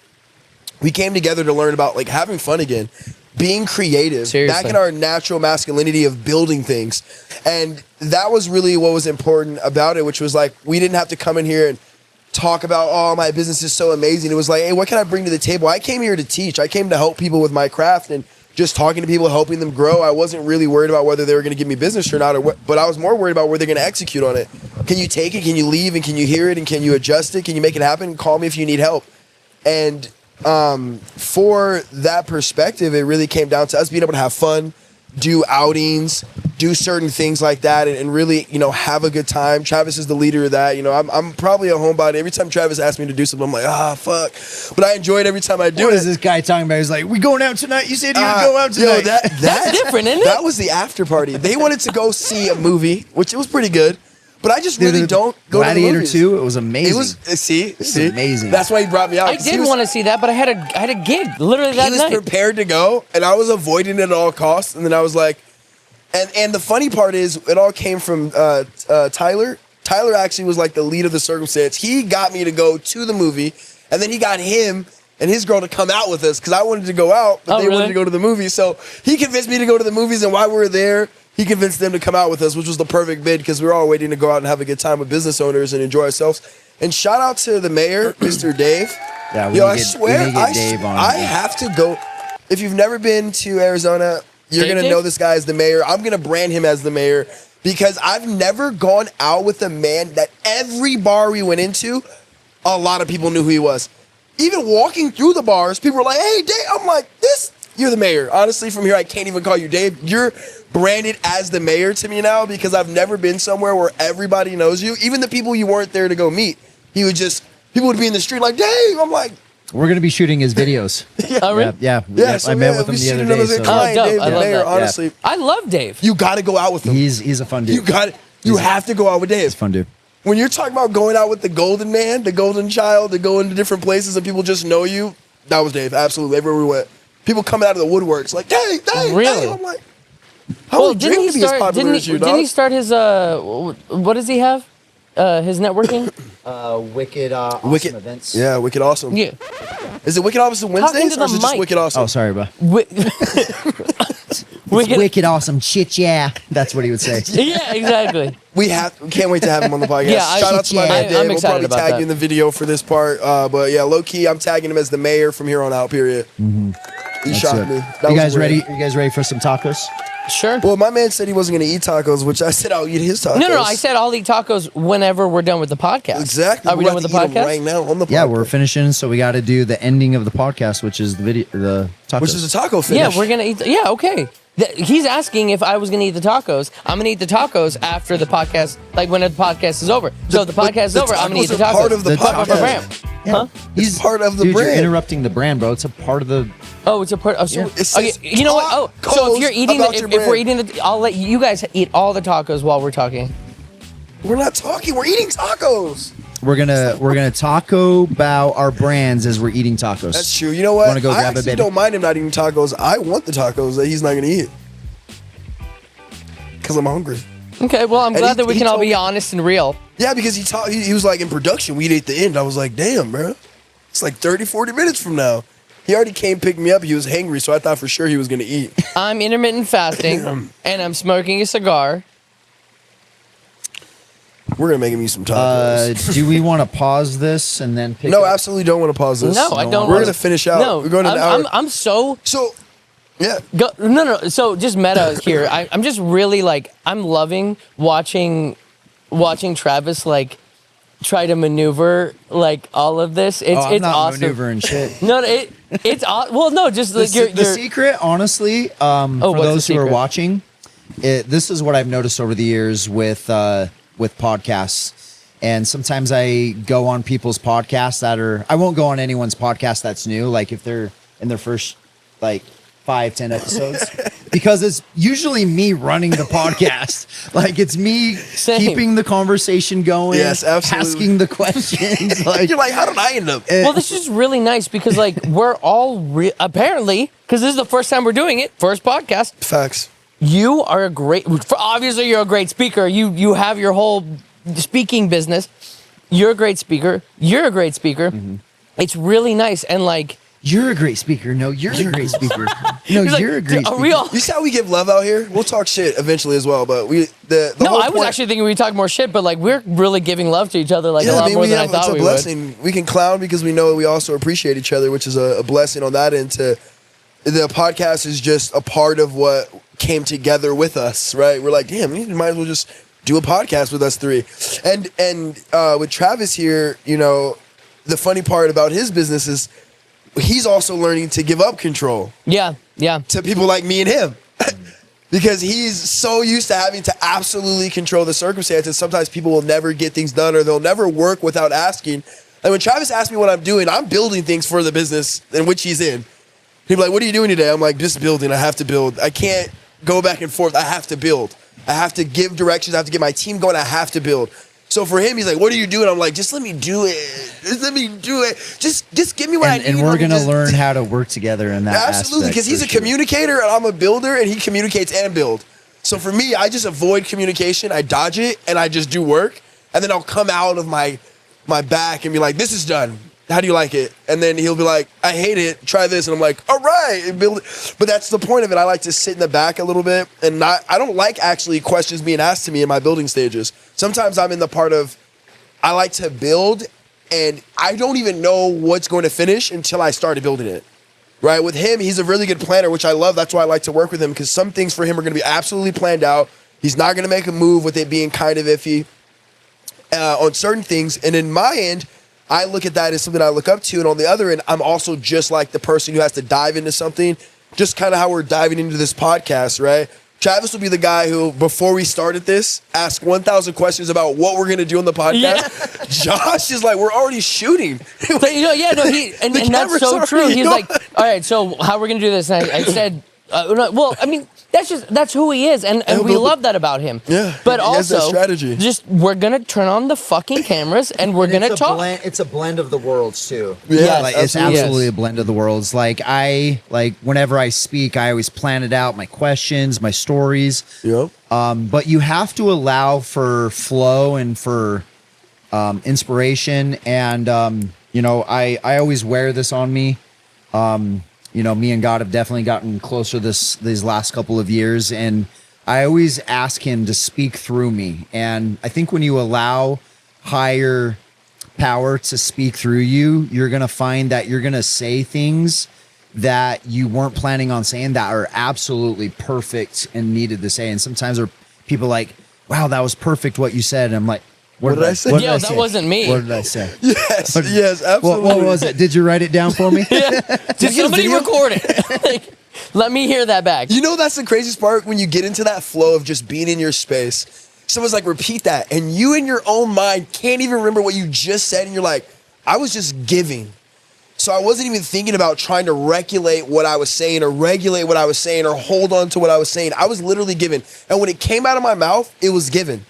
we came together to learn about like having fun again, being creative, Seriously. back in our natural masculinity of building things. And that was really what was important about it, which was like, we didn't have to come in here and talk about, oh, my business is so amazing. It was like, hey, what can I bring to the table? I came here to teach. I came to help people with my craft and just talking to people, helping them grow. I wasn't really worried about whether they were going to give me business or not, but I was more worried about where they're going to execute on it. Can you take it? Can you leave? And can you hear it? And can you adjust it? Can you make it happen? Call me if you need help. And for that perspective, it really came down to us being able to have fun, do outings, do certain things like that and really, you know, have a good time. Travis is the leader of that. You know, I'm probably a homebody. Every time Travis asks me to do something, I'm like, fuck. But I enjoy it every time I do What it. is this guy talking about? He's like, we going out tonight? You said you would go out tonight. Yo, that's different, isn't it? That was the after party. They wanted to go see a movie, which it was pretty good. But I just really don't go to the Gladiator movies. 2, it was amazing. It was see, amazing. That's why he brought me out. I did want to see that, but I had a gig literally that He was night. prepared to go, and I was avoiding it at all costs. And then I was like, and the funny part is, it all came from Tyler. Tyler actually was like the lead of the circumstance. He got me to go to the movie, and then he got him and his girl to come out with us because I wanted to go out, but they wanted to go to the movie. So he convinced me to go to the movies, and while we were there, he convinced them to come out with us, which was the perfect bid because we were all waiting to go out and have a good time with business owners and enjoy ourselves. And shout out to the mayor, Mr. Dave. Yeah, I swear, I have to go. If you've never been to Arizona, you're going to know this guy as the mayor. I'm going to brand him as the mayor because I've never gone out with a man that every bar we went into, a lot of people knew who he was. Even walking through the bars, people were like, hey, Dave. I'm like, you're the mayor. Honestly, from here, I can't even call you Dave. You're branded as the mayor to me now because I've never been somewhere where everybody knows you. Even the people you weren't there to go meet. People would be in the street like, Dave. I'm like, we're going to be shooting his videos. Oh, really? Yeah. So I met with him the other day. So. Dave, I the love mayor, that. honestly. I love Dave. You got to go out with him. He's a fun dude. You have to go out with Dave. He's a fun dude. When you're talking about going out with the golden man, the golden child, to go into different places and people just know you, that was Dave. Absolutely. Everywhere we went. People coming out of the woodworks like, Dave, really? Dave. I'm like, how would Drake be as popular as you, dog? Didn't he start his, what does he have? His networking? Wicked awesome events. Yeah, Wicked Awesome. Yeah. Is it Wicked Awesome Wednesdays or is it just Wicked Awesome? Oh, sorry, bro. Wicked awesome shit, yeah. That's what he would say. Yeah, exactly. We can't wait to have him on the podcast. Yeah, Shout out to my man, Dave. I'm We'll excited probably about tag that. you in the video for this part. But yeah, low key, I'm tagging him as the mayor from here on out, period. Mm-hmm. He shocked me. That You was guys great. ready? You guys ready for some tacos? Sure. Well, my man said he wasn't going to eat tacos, which I said I'll eat his tacos. No, I said I'll eat tacos whenever we're done with the podcast. Exactly. Are we We're done with the about to eat 'em podcast? right now on the podcast. Yeah, we're finishing, so we got to do the ending of the podcast, which is the tacos. Which is a taco finish. Yeah, we're gonna eat. Yeah, okay. He's asking if I was gonna eat the tacos. I'm gonna eat the tacos after the podcast, like when the podcast is over. So if the podcast is over, I'm gonna eat the tacos are tacos. part of the Part of the podcast. brand. Huh? He's part of the dude, brand. You're interrupting the brand, bro. It's a part of the. Oh, it's a part. Oh, so, Yeah. It says okay, you know what? Oh, so if you're eating, about your if we're brand. eating, I'll let you guys eat all the tacos while we're talking. We're not talking. We're eating tacos. We're gonna taco about our brands as we're eating tacos. That's true. You know what? Wanna go I grab a actually baby? don't mind him not eating tacos. I want the tacos that he's not going to eat. Because I'm hungry. Okay, well, I'm And glad that we he can all told be me- honest and real. Yeah, because he was like, in production, we'd eat the end. I was like, damn, bro. It's like 30, 40 minutes from now. He already came pick me up. He was hangry, so I thought for sure he was going to eat. I'm intermittent fasting, and I'm smoking a cigar. We're going to make him eat some tacos. Do we want to pause this and then pick No, up? absolutely don't want to pause this. No, I don't. We're going to finish out. No, We're going to an hour. I'm so. So, yeah. No. So just meta here. I'm just really like I'm loving watching Travis like try to maneuver like all of this. It's I'm it's not awesome. maneuvering shit. No, it's well, no, just like The secret, honestly, for what's the those who are secret? watching, this is what I've noticed over the years with podcasts. And sometimes I go on people's podcasts I won't go on anyone's podcast that's new, like if they're in their first like 5-10 episodes, because it's usually me running the podcast. Like it's me Same. keeping the conversation going. Yes, absolutely. Asking the questions. Like You're like, how did I end up? well, this is really nice because like we're all apparently because this is the first time we're doing it, first podcast. Facts. You are a great. Obviously, you're a great speaker. You have your whole speaking business. You're a great speaker. You're a great speaker. Mm-hmm. It's really nice and like. you're a great speaker. No, you're a great speaker. No, He's like, you're a great are speaker. we all? You see how we give love out here? We'll talk shit eventually as well, but the No, whole I was point- actually thinking we'd talk more shit, but like we're really giving love to each other like a Yeah, lot more than I it's thought a we would. blessing. We can clown because we know we also appreciate each other, which is a blessing on that end. The podcast is just a part of what came together with us, right? We're like, damn, we might as well just do a podcast with us three. And with Travis here, you know, the funny part about his business is he's also learning to give up control Yeah. to people like me and him. because he's so used to having to absolutely control the circumstances. Sometimes people will never get things done or they'll never work without asking. And when Travis asks me what I'm doing, I'm building things for the business in which he's in. He'd be like, what are you doing today? I'm like, just building. I have to build. I can't go back and forth. I have to build. I have to give directions. I have to get my team going. I have to build. So for him, he's like, what are you doing? I'm like, just let me do it. Just let me do it. Just give me what I need. And we're going to learn how to work together in that absolutely, because he's a sure. communicator and I'm a builder, and he communicates and build. So for me, I just avoid communication. I dodge it and I just do work. And then I'll come out of my back and be like, this is done. How do you like it? And then he'll be like, I hate it. Try this. And I'm like, all right. And build it. But that's the point of it. I like to sit in the back a little bit and I don't like actually questions being asked to me in my building stages. Sometimes I'm in the part of, I like to build and I don't even know what's going to finish until I started building it. Right? With him, he's a really good planner, which I love. That's why I like to work with him, because some things for him are going to be absolutely planned out. He's not going to make a move with it being kind of iffy on certain things. And in my end, I look at that as something I look up to. And on the other end, I'm also just like the person who has to dive into something, just kind of how we're diving into this podcast, right? Travis will be the guy who, before we started this, asked 1,000 questions about what we're going to do on the podcast. Yeah. Josh is like, we're already shooting. So, and that's so true. He's like, all right, so how we're going to do this? And I said, well, I mean, that's who he is, and we love that about him. Yeah, but he has that also, strategy. just we're gonna turn on the fucking cameras and we're gonna talk. It's a blend of the worlds too. Yeah, like, it's absolutely a blend of the worlds. Like whenever I speak, I always plan it out, my questions, my stories. Yep. But you have to allow for flow and for inspiration, and I always wear this on me. Me and God have definitely gotten closer these last couple of years, and I always ask him to speak through me. And I think when you allow higher power to speak through you, you're going to find that you're going to say things that you weren't planning on saying that are absolutely perfect and needed to say. And sometimes people like, wow, that was perfect what you said. And I'm like, what did I say? Yeah, that wasn't me. What did I say? Yes, yes, absolutely. What was it? Did you write it down for me? Yeah. Did somebody record it? Let me hear that back. That's the craziest part, when you get into that flow of just being in your space. Someone's like, repeat that. And you in your own mind can't even remember what you just said. And you're like, I was just giving. So I wasn't even thinking about trying to regulate what I was saying or hold on to what I was saying. I was literally giving. And when it came out of my mouth, it was given.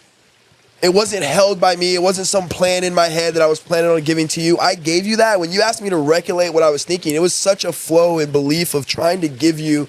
It wasn't held by me. It wasn't some plan in my head that I was planning on giving to you. I gave you that. When you asked me to regulate what I was thinking, it was such a flow and belief of trying to give you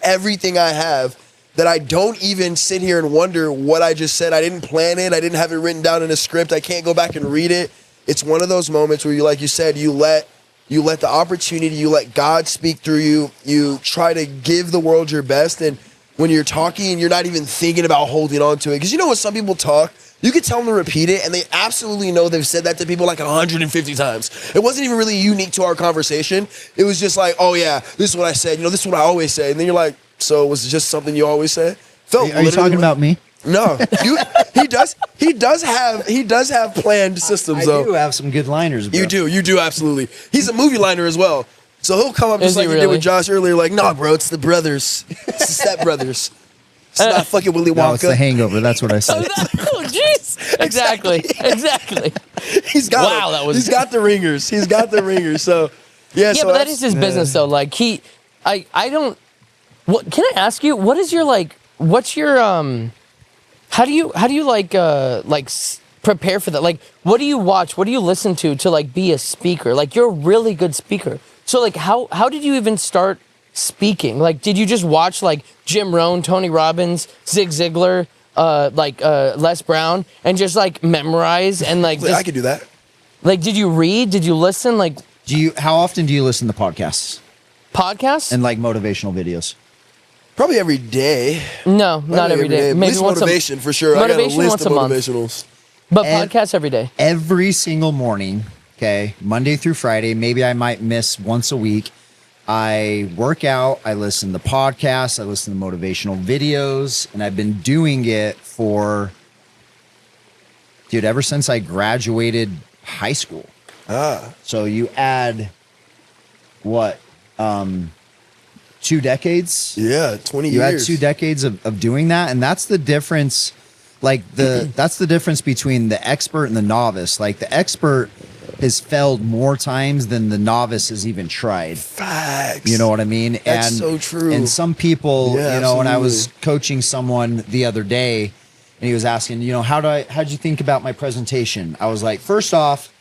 everything I have that I don't even sit here and wonder what I just said. I didn't plan it. I didn't have it written down in a script. I can't go back and read it. It's one of those moments where like you said, you let the opportunity, you let God speak through you. You try to give the world your best. And when you're talking, you're not even thinking about holding on to it. Because when some people talk, you could tell them to repeat it, and they absolutely know they've said that to people like 150 times. It wasn't even really unique to our conversation. It was just like, oh yeah, this is what I said. This is what I always say. And then you're like, so was it just something you always say? Are you talking about me? No, he does. He does have planned systems. I do have some good liners, bro. You do absolutely. He's a movie liner as well. So he'll come up just like you did with Josh earlier, like, nah, bro, it's the brothers, it's the Step Brothers. It's not fucking Willy Wonka. No, it's The Hangover. That's what I said. Oh, jeez. Exactly. He's got the ringers. So yeah. So but that is his business though. Like I don't. What can I ask you? What is your What's your How do you prepare for that? Like, what do you watch? What do you listen to be a speaker? Like, you're a really good speaker. So how did you even start speaking? Like, did you just watch Jim Rohn, Tony Robbins, Zig Ziglar, Les Brown, and just memorize and I could do that. Did you read? Did you listen? How often do you listen to podcasts? Podcasts? And motivational videos? Probably every day. No, not every day. Maybe at least motivation for sure. I got a list of motivationals. But podcasts every day. Every single morning, okay, Monday through Friday. Maybe I might miss once a week. I work out, I listen to podcasts, I listen to motivational videos, and I've been doing it ever since I graduated high school. So you add 2 2 decades. Yeah, 20 You years. had 2 decades of doing that, and that's the difference. Like that's the difference between the expert and the novice. Like the expert has failed more times than the novice has even tried. Facts. You know what I mean? That's and so true. And some people, Yeah, you know, when I was absolutely. coaching someone the other day, and he was asking, you know, how'd you think about my presentation? I was like, first off,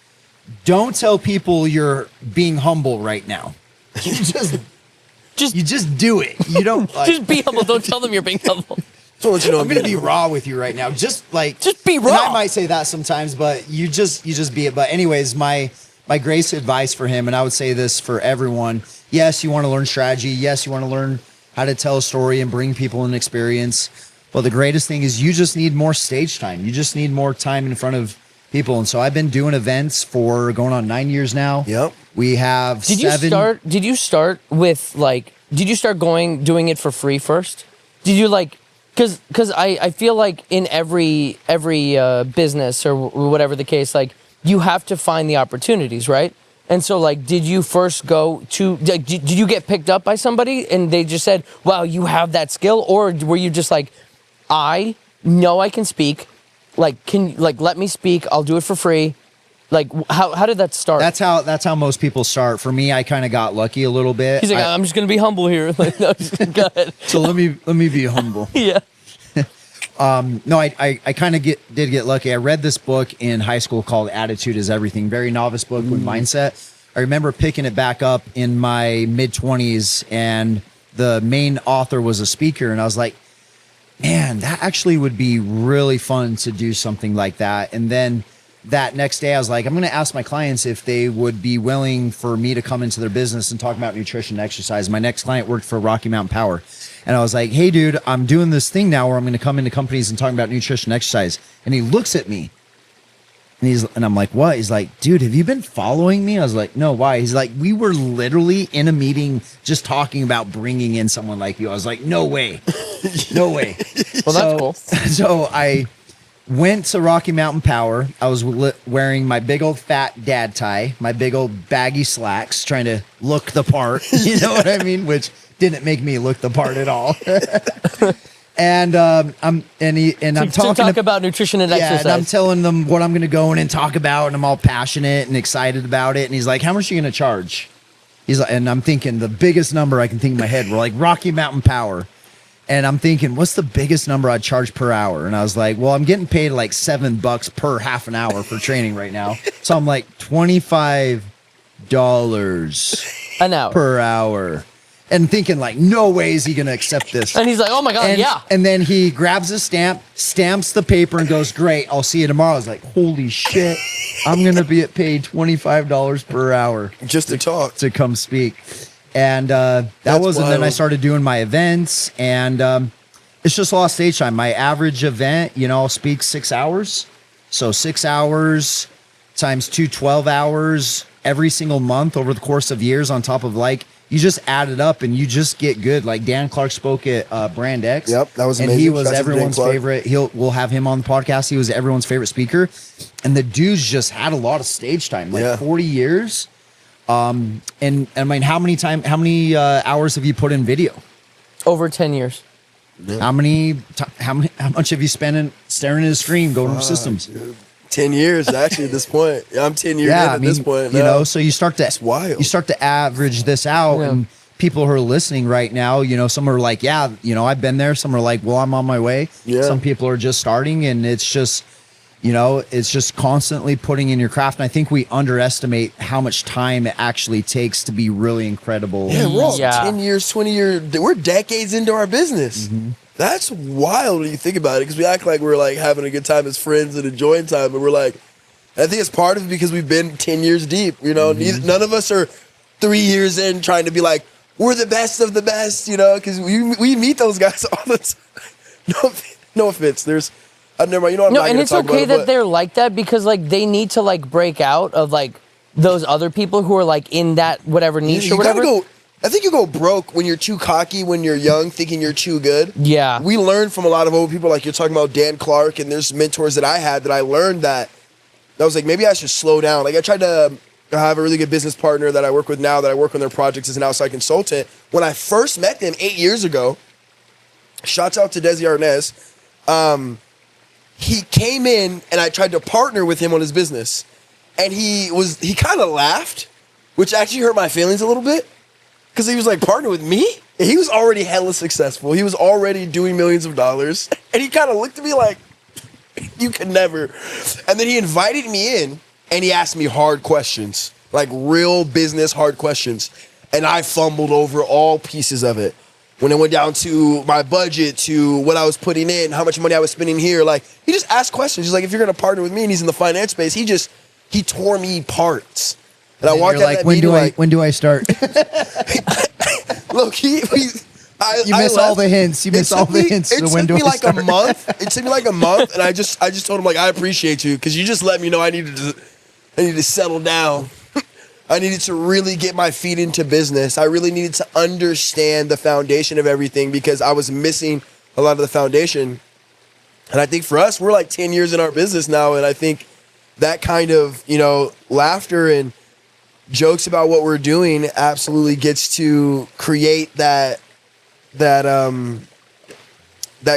don't tell people you're being humble right now. You just do it. You don't like, Just be humble. Don't tell them you're being humble. Just want to let you know I'm gonna be raw with you right now. Just be and raw. I might say that sometimes, but you just be it. But anyways, my greatest advice for him, and I would say this for everyone: yes, you want to learn strategy. Yes, you want to learn how to tell a story and bring people an experience. But the greatest thing is you just need more stage time. You just need more time in front of people. And so I've been doing events for going on 9 years now. Yep. We have Did 7. you start with like, did you start doing it for free first? Did you like, cause I feel like in every business or whatever the case, like you have to find the opportunities, right? And so like, did you first go to, like, did you get picked up by somebody and they just said, wow, you have that skill? Or were you just like, I know I can speak, like, let me speak. I'll do it for free. Like, how did that start? That's how most people start. For me, I kind of got lucky a little bit. He's like, I'm just going to be humble here. Like, no, go ahead. So let me be humble. Yeah. No, I kind of did get lucky. I read this book in high school called Attitude is Everything. Very novice book with mindset. I remember picking it back up in my mid-20s, and the main author was a speaker, and I was like, man, that actually would be really fun to do something like that. And then that next day I was like, I'm going to ask my clients if they would be willing for me to come into their business and talk about nutrition and exercise. My next client worked for Rocky Mountain Power. And I was like, hey, dude, I'm doing this thing now where I'm going to come into companies and talk about nutrition and exercise. And he looks at me and I'm like, what? He's like, dude, have you been following me? I was like, no, why? He's like, we were literally in a meeting just talking about bringing in someone like you. I was like, no way. No way. Well, that's cool. So I went to Rocky Mountain Power. I was wearing my big old fat dad tie, my big old baggy slacks, trying to look the part. You know what I mean? Which didn't make me look the part at all. And I'm talking about nutrition and exercise. And I'm telling them what I'm going to go in and talk about, and I'm all passionate and excited about it. And he's like, "How much are you going to charge?" He's like, and I'm thinking the biggest number I can think in my head. We're like Rocky Mountain Power. And I'm thinking, what's the biggest number I'd charge per hour? And I was like, well, I'm getting paid like $7 per half an hour for training right now. So I'm like $25 an hour per hour. And thinking like, no way is he going to accept this. And he's like, oh my God, yeah. And then he grabs a stamp, stamps the paper and goes, great, I'll see you tomorrow. I was like, holy shit, I'm going to be paid $25 per hour. Just to talk. To come speak. And that was, and then I started doing my events, and it's just a lot of stage time. My average event, you know, I'll speak 6 hours. So 6 hours times 12 hours every single month over the course of years, on top of like, you just add it up and you just get good. Like Dan Clark spoke at Brand X. Yep, that was amazing. And he was Shout out to Dan everyone's Clark. favorite. We'll have him on the podcast. He was everyone's favorite speaker. And the dude's just had a lot of stage time, like 40 years. And I mean, how many hours have you put in video? Over 10 years. Yeah. How much have you spent staring at a screen, going over systems? Dude. 10 years actually at this point. Yeah, I'm 10 years in at this point. You know, so you start to, it's wild. You start to average this out, and people who are listening right now, you know, some are like, yeah, you know, I've been there. Some are like, well, I'm on my way. Yeah. Some people are just starting, and it's just, you know, it's just constantly putting in your craft. And I think we underestimate how much time it actually takes to be really incredible. Yeah, we're all 10 years, 20 years. We're decades into our business. Mm-hmm. That's wild when you think about it, because we act like we're like having a good time as friends and enjoying time, but we're like, I think it's part of it because we've been 10 years deep. You know, none of us are 3 years in trying to be like, we're the best of the best, you know, because we meet those guys all the time. No offense. Never mind. You know, and it's okay that they're like that, because like they need to like break out of like those other people who are like in that whatever niche or whatever. I think you go broke when you're too cocky when you're young, thinking you're too good. Yeah. We learn from a lot of old people, like you're talking about Dan Clark, and there's mentors that I had that I learned that I was like, maybe I should slow down. Like I tried to I have a really good business partner that I work with now, that I work on their projects as an outside consultant. When I first met them 8 years ago, shouts out to Desi Arnaz, he came in and I tried to partner with him on his business. And he kind of laughed, which actually hurt my feelings a little bit, because he was like, partner with me? And he was already hella successful. He was already doing millions of dollars. And he kind of looked at me like, you could never. And then he invited me in and he asked me hard questions, like real business hard questions. And I fumbled over all pieces of it. When it went down to my budget, to what I was putting in, how much money I was spending here, like, he just asked questions. He's like, if you're going to partner with me, and he's in the finance space, he tore me parts. And I walked out like, that when meeting when do I start? Look, You miss all the hints. You miss all the hints. It So when took do me I like start? a month. It took me like a month, and I just told him, like, I appreciate you, because you just let me know I needed to settle down. I needed to really get my feet into business. I really needed to understand the foundation of everything, because I was missing a lot of the foundation. And I think for us, we're like 10 years in our business now, and I think that kind of, laughter and jokes about what we're doing absolutely gets to create that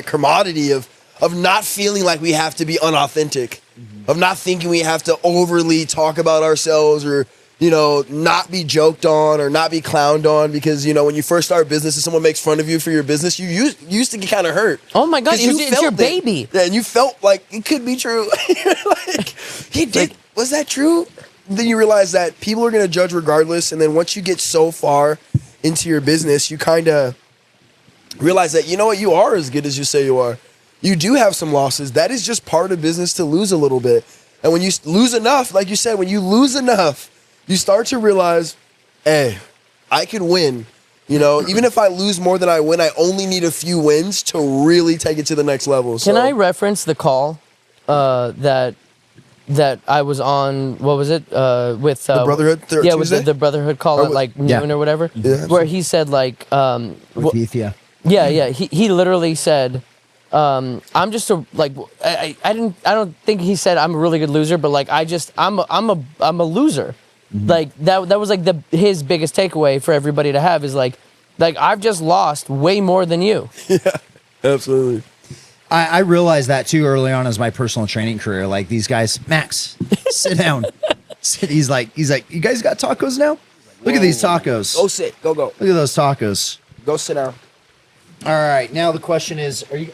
commodity of not feeling like we have to be unauthentic, of not thinking we have to overly talk about ourselves, or not be joked on or not be clowned on, because when you first start business and someone makes fun of you for your business, you used to get kind of hurt. Oh my God, 'Cause it's your baby. Yeah, and you felt like it could be true. Like, he did. Was that true? Then you realize that people are going to judge regardless. And then once you get so far into your business, you kind of realize that, you are as good as you say you are. You do have some losses. That is just part of business, to lose a little bit. And when you lose enough, like you said, when you lose enough, you start to realize, hey, I can win. Even if I lose more than I win, I only need a few wins to really take it to the next level. Can I reference the call that I was on? What was it with The Brotherhood Yeah, with Tuesday? the Brotherhood call at like noon or whatever, where he said like, With Heath, yeah. yeah. He literally said, I'm just I don't think he said I'm a really good loser, but like I'm a loser. Like that was like his biggest takeaway for everybody to have is like I've just lost way more than you. Yeah, absolutely. I realized that too early on as my personal training career. Like, these guys, Max, sit down. He's like, you guys got tacos now? Look at these tacos. Go sit. Go. Look at those tacos. Go sit down. All right. Now the question is, are you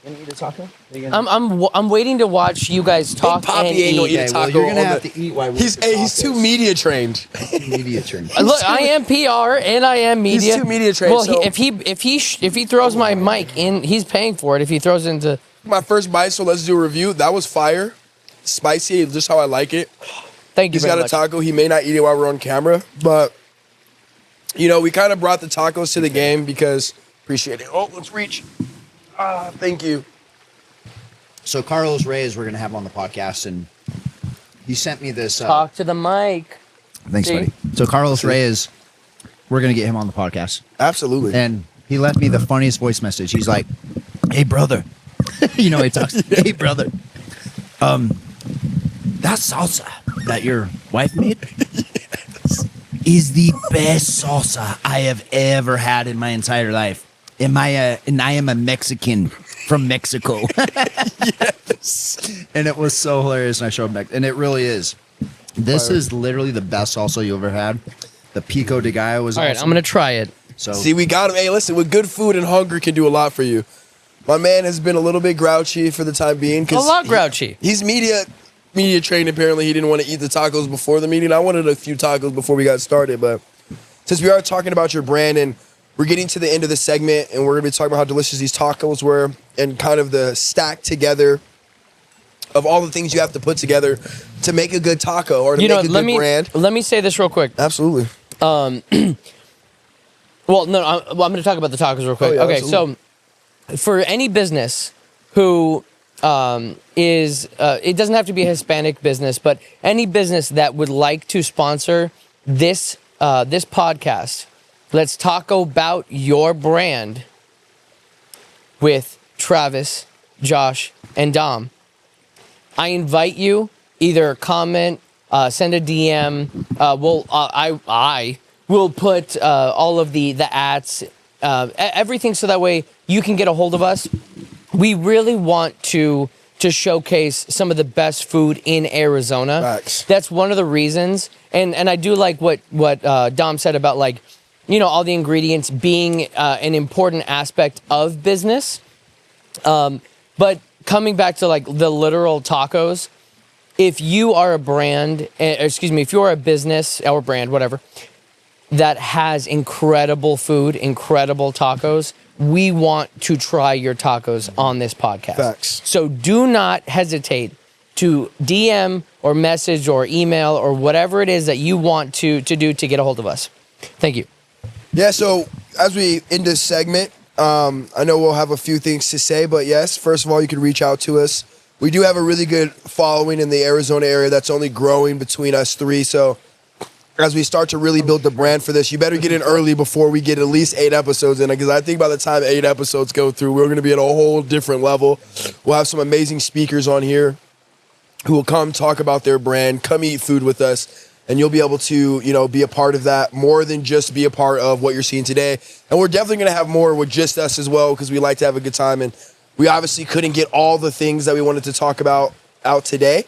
gonna eat a taco? I'm waiting to watch you guys talk Poppy and ain't gonna eat. eat a Okay, well, taco you're gonna on have the- to eat while we He's too media trained. media turn. Look, I am PR and I am media. too media trained, Well, so- if he throws my mic in, he's paying for it. If he throws it into, My first bite, so let's do a review. That was fire. Spicy, just how I like it. thank you He's very got a much. taco. He may not eat it while we're on camera, but we kind of brought the tacos to the game because appreciate it. Oh, let's reach. Thank you. So Carlos Reyes, we're gonna have on the podcast, and he sent me this. Talk to the mic. Thanks, See? buddy. So Carlos Reyes, we're gonna get him on the podcast, Absolutely. and he left me the funniest voice message. He's like, "Hey, brother," he talks. "Hey, brother, that salsa that your wife made is the best salsa I have ever had in my entire life. And I am a Mexican from Mexico." And it was so hilarious. And I showed him back, and it really is. This is literally the best salsa you ever had. The pico de gallo was All right, awesome. I'm gonna try it. So See, we got him. Hey, listen, with good food and hunger can do a lot for you. My man has been a little bit grouchy for the time being. A lot grouchy. He's media trained. Apparently, he didn't want to eat the tacos before the meeting. I wanted a few tacos before we got started, but since we are talking about your brand and we're getting to the end of the segment, and we're going to be talking about how delicious these tacos were and kind of the stack together of all the things you have to put together to make a good taco or to make a good brand. Let me say this real quick. Absolutely. Well, no, I'm going to talk about the tacos real quick. Oh, yeah, okay, absolutely. so for any business who is, it doesn't have to be a Hispanic business, but any business that would like to sponsor this podcast, let's talk about your brand with Travis, Josh, and Dom. I invite you, either comment send a DM. I will put all of the ats, everything, so that way you can get a hold of us. We really want to showcase some of the best food in Arizona. Facts. That's one of the reasons, and I do like what Dom said about, like, you know, all the ingredients being an important aspect of business. But coming back to, like, the literal tacos, if you are a brand, if you are a business or brand, whatever, that has incredible food, incredible tacos, we want to try your tacos on this podcast. Facts. So do not hesitate to DM or message or email or whatever it is that you want to do to get a hold of us. Thank you. Yeah, so as we end this segment, I know we'll have a few things to say, but yes, first of all, you can reach out to us. We do have a really good following in the Arizona area that's only growing between us three. So as we start to really build the brand for this, you better get in early before we get at least 8 episodes in it, because I think by the time 8 episodes go through, we're going to be at a whole different level. We'll have some amazing speakers on here who will come talk about their brand, come eat food with us, and you'll be able to, you know, be a part of that more than just be a part of what you're seeing today. And we're definitely going to have more with just us as well, because we like to have a good time, and we obviously couldn't get all the things that we wanted to talk about out today.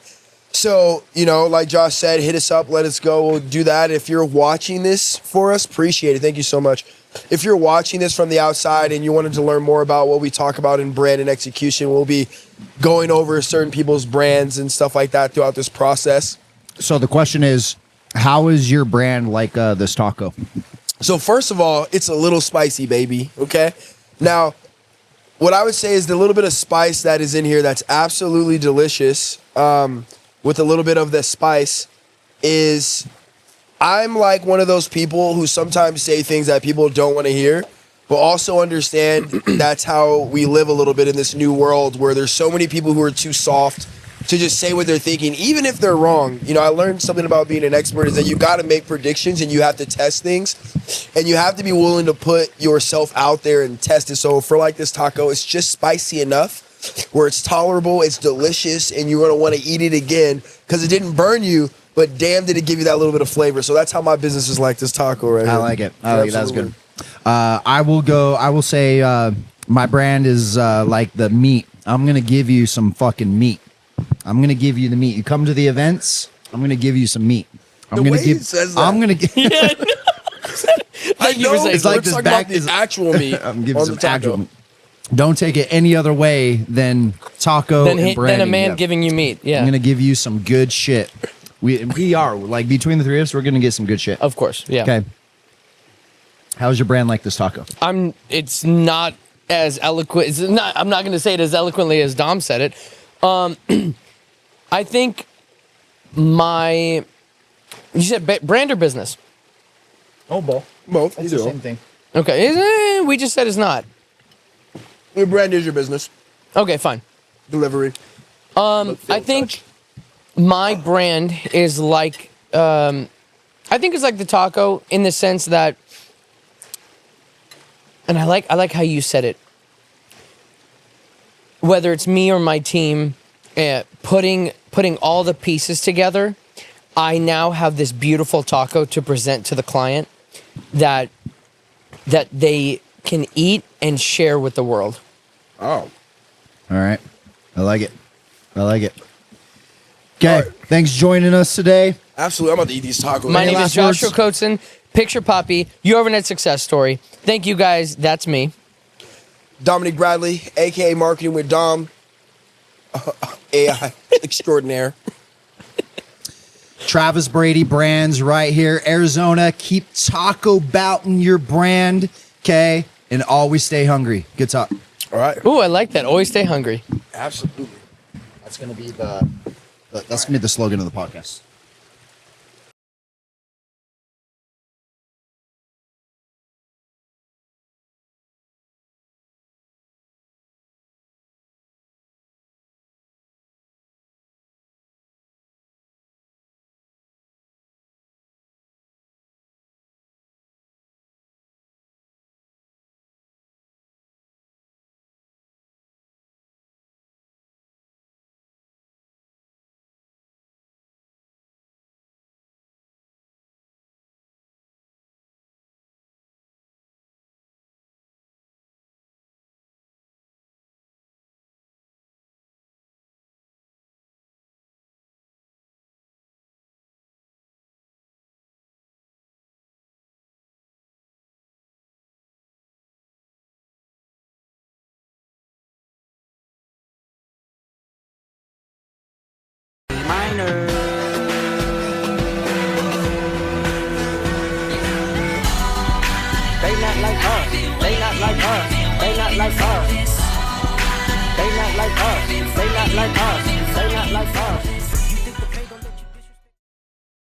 So, you know, like Josh said, hit us up, let us go. We'll do that. If you're watching this for us, appreciate it. Thank you so much. If you're watching this from the outside and you wanted to learn more about what we talk about in brand and execution, we'll be going over certain people's brands and stuff like that throughout this process. So the question is, how is your brand like this taco? So first of all, it's a little spicy, baby, okay? Now, what I would say is the little bit of spice that is in here that's absolutely delicious, with a little bit of the spice, is I'm like one of those people who sometimes say things that people don't want to hear, but also understand that's how we live a little bit in this new world where there's so many people who are too soft to just say what they're thinking, even if they're wrong. You know, I learned something about being an expert is that you got to make predictions and you have to test things, and you have to be willing to put yourself out there and test it. So for like this taco, it's just spicy enough where it's tolerable, it's delicious, and you're going to want to eat it again because it didn't burn you, but damn did it give you that little bit of flavor. So that's how my business is like this taco right here. I like it. I like it. That's good. I will say my brand is like the meat. I'm going to give you some fucking meat. I'm going to give you the meat. You come to the events, I'm going to give you some meat. I'm going to give. I'm going to give. Thank you for saying It's like Let's this talk back about is the actual meat. I'm giving on some the taco. actual meat. Don't take it any other way than taco Then and branding. a man Yeah. giving you meat. Yeah. I'm going to give you some good shit. We are like between the three of us, we're going to get some good shit. Of course. Yeah. Okay. How's your brand like this taco? It's not as eloquent. I'm not going to say it as eloquently as Dom said it. I think you said brand or business? Oh, both. Both. It's Either the or. same thing. Okay. We just said it's not. Your brand is your business. Okay, fine. Delivery. I think my brand is like, I think it's like the taco in the sense that, and I like how you said it. Whether it's me or my team, putting all the pieces together, I now have this beautiful taco to present to the client that they can eat and share with the world. Oh. All right. I like it. Okay. All right. Thanks for joining us today. Absolutely. I'm about to eat these tacos. My Any name is last Joshua Cen, Picture Poppy, your overnight success story. Thank you guys. That's me. Dominique Bradley, A.K.A Marketing with Dom. AI extraordinaire. Travis Brady brands right here. Arizona, keep taco bouting your brand, okay? And always stay hungry. Good talk. All right. Ooh, I like that. Always stay hungry. Absolutely. That's gonna be the slogan of the podcast. entertainers. They not like us. They not like us. They not like us. They not like us. They not like us. They not like us.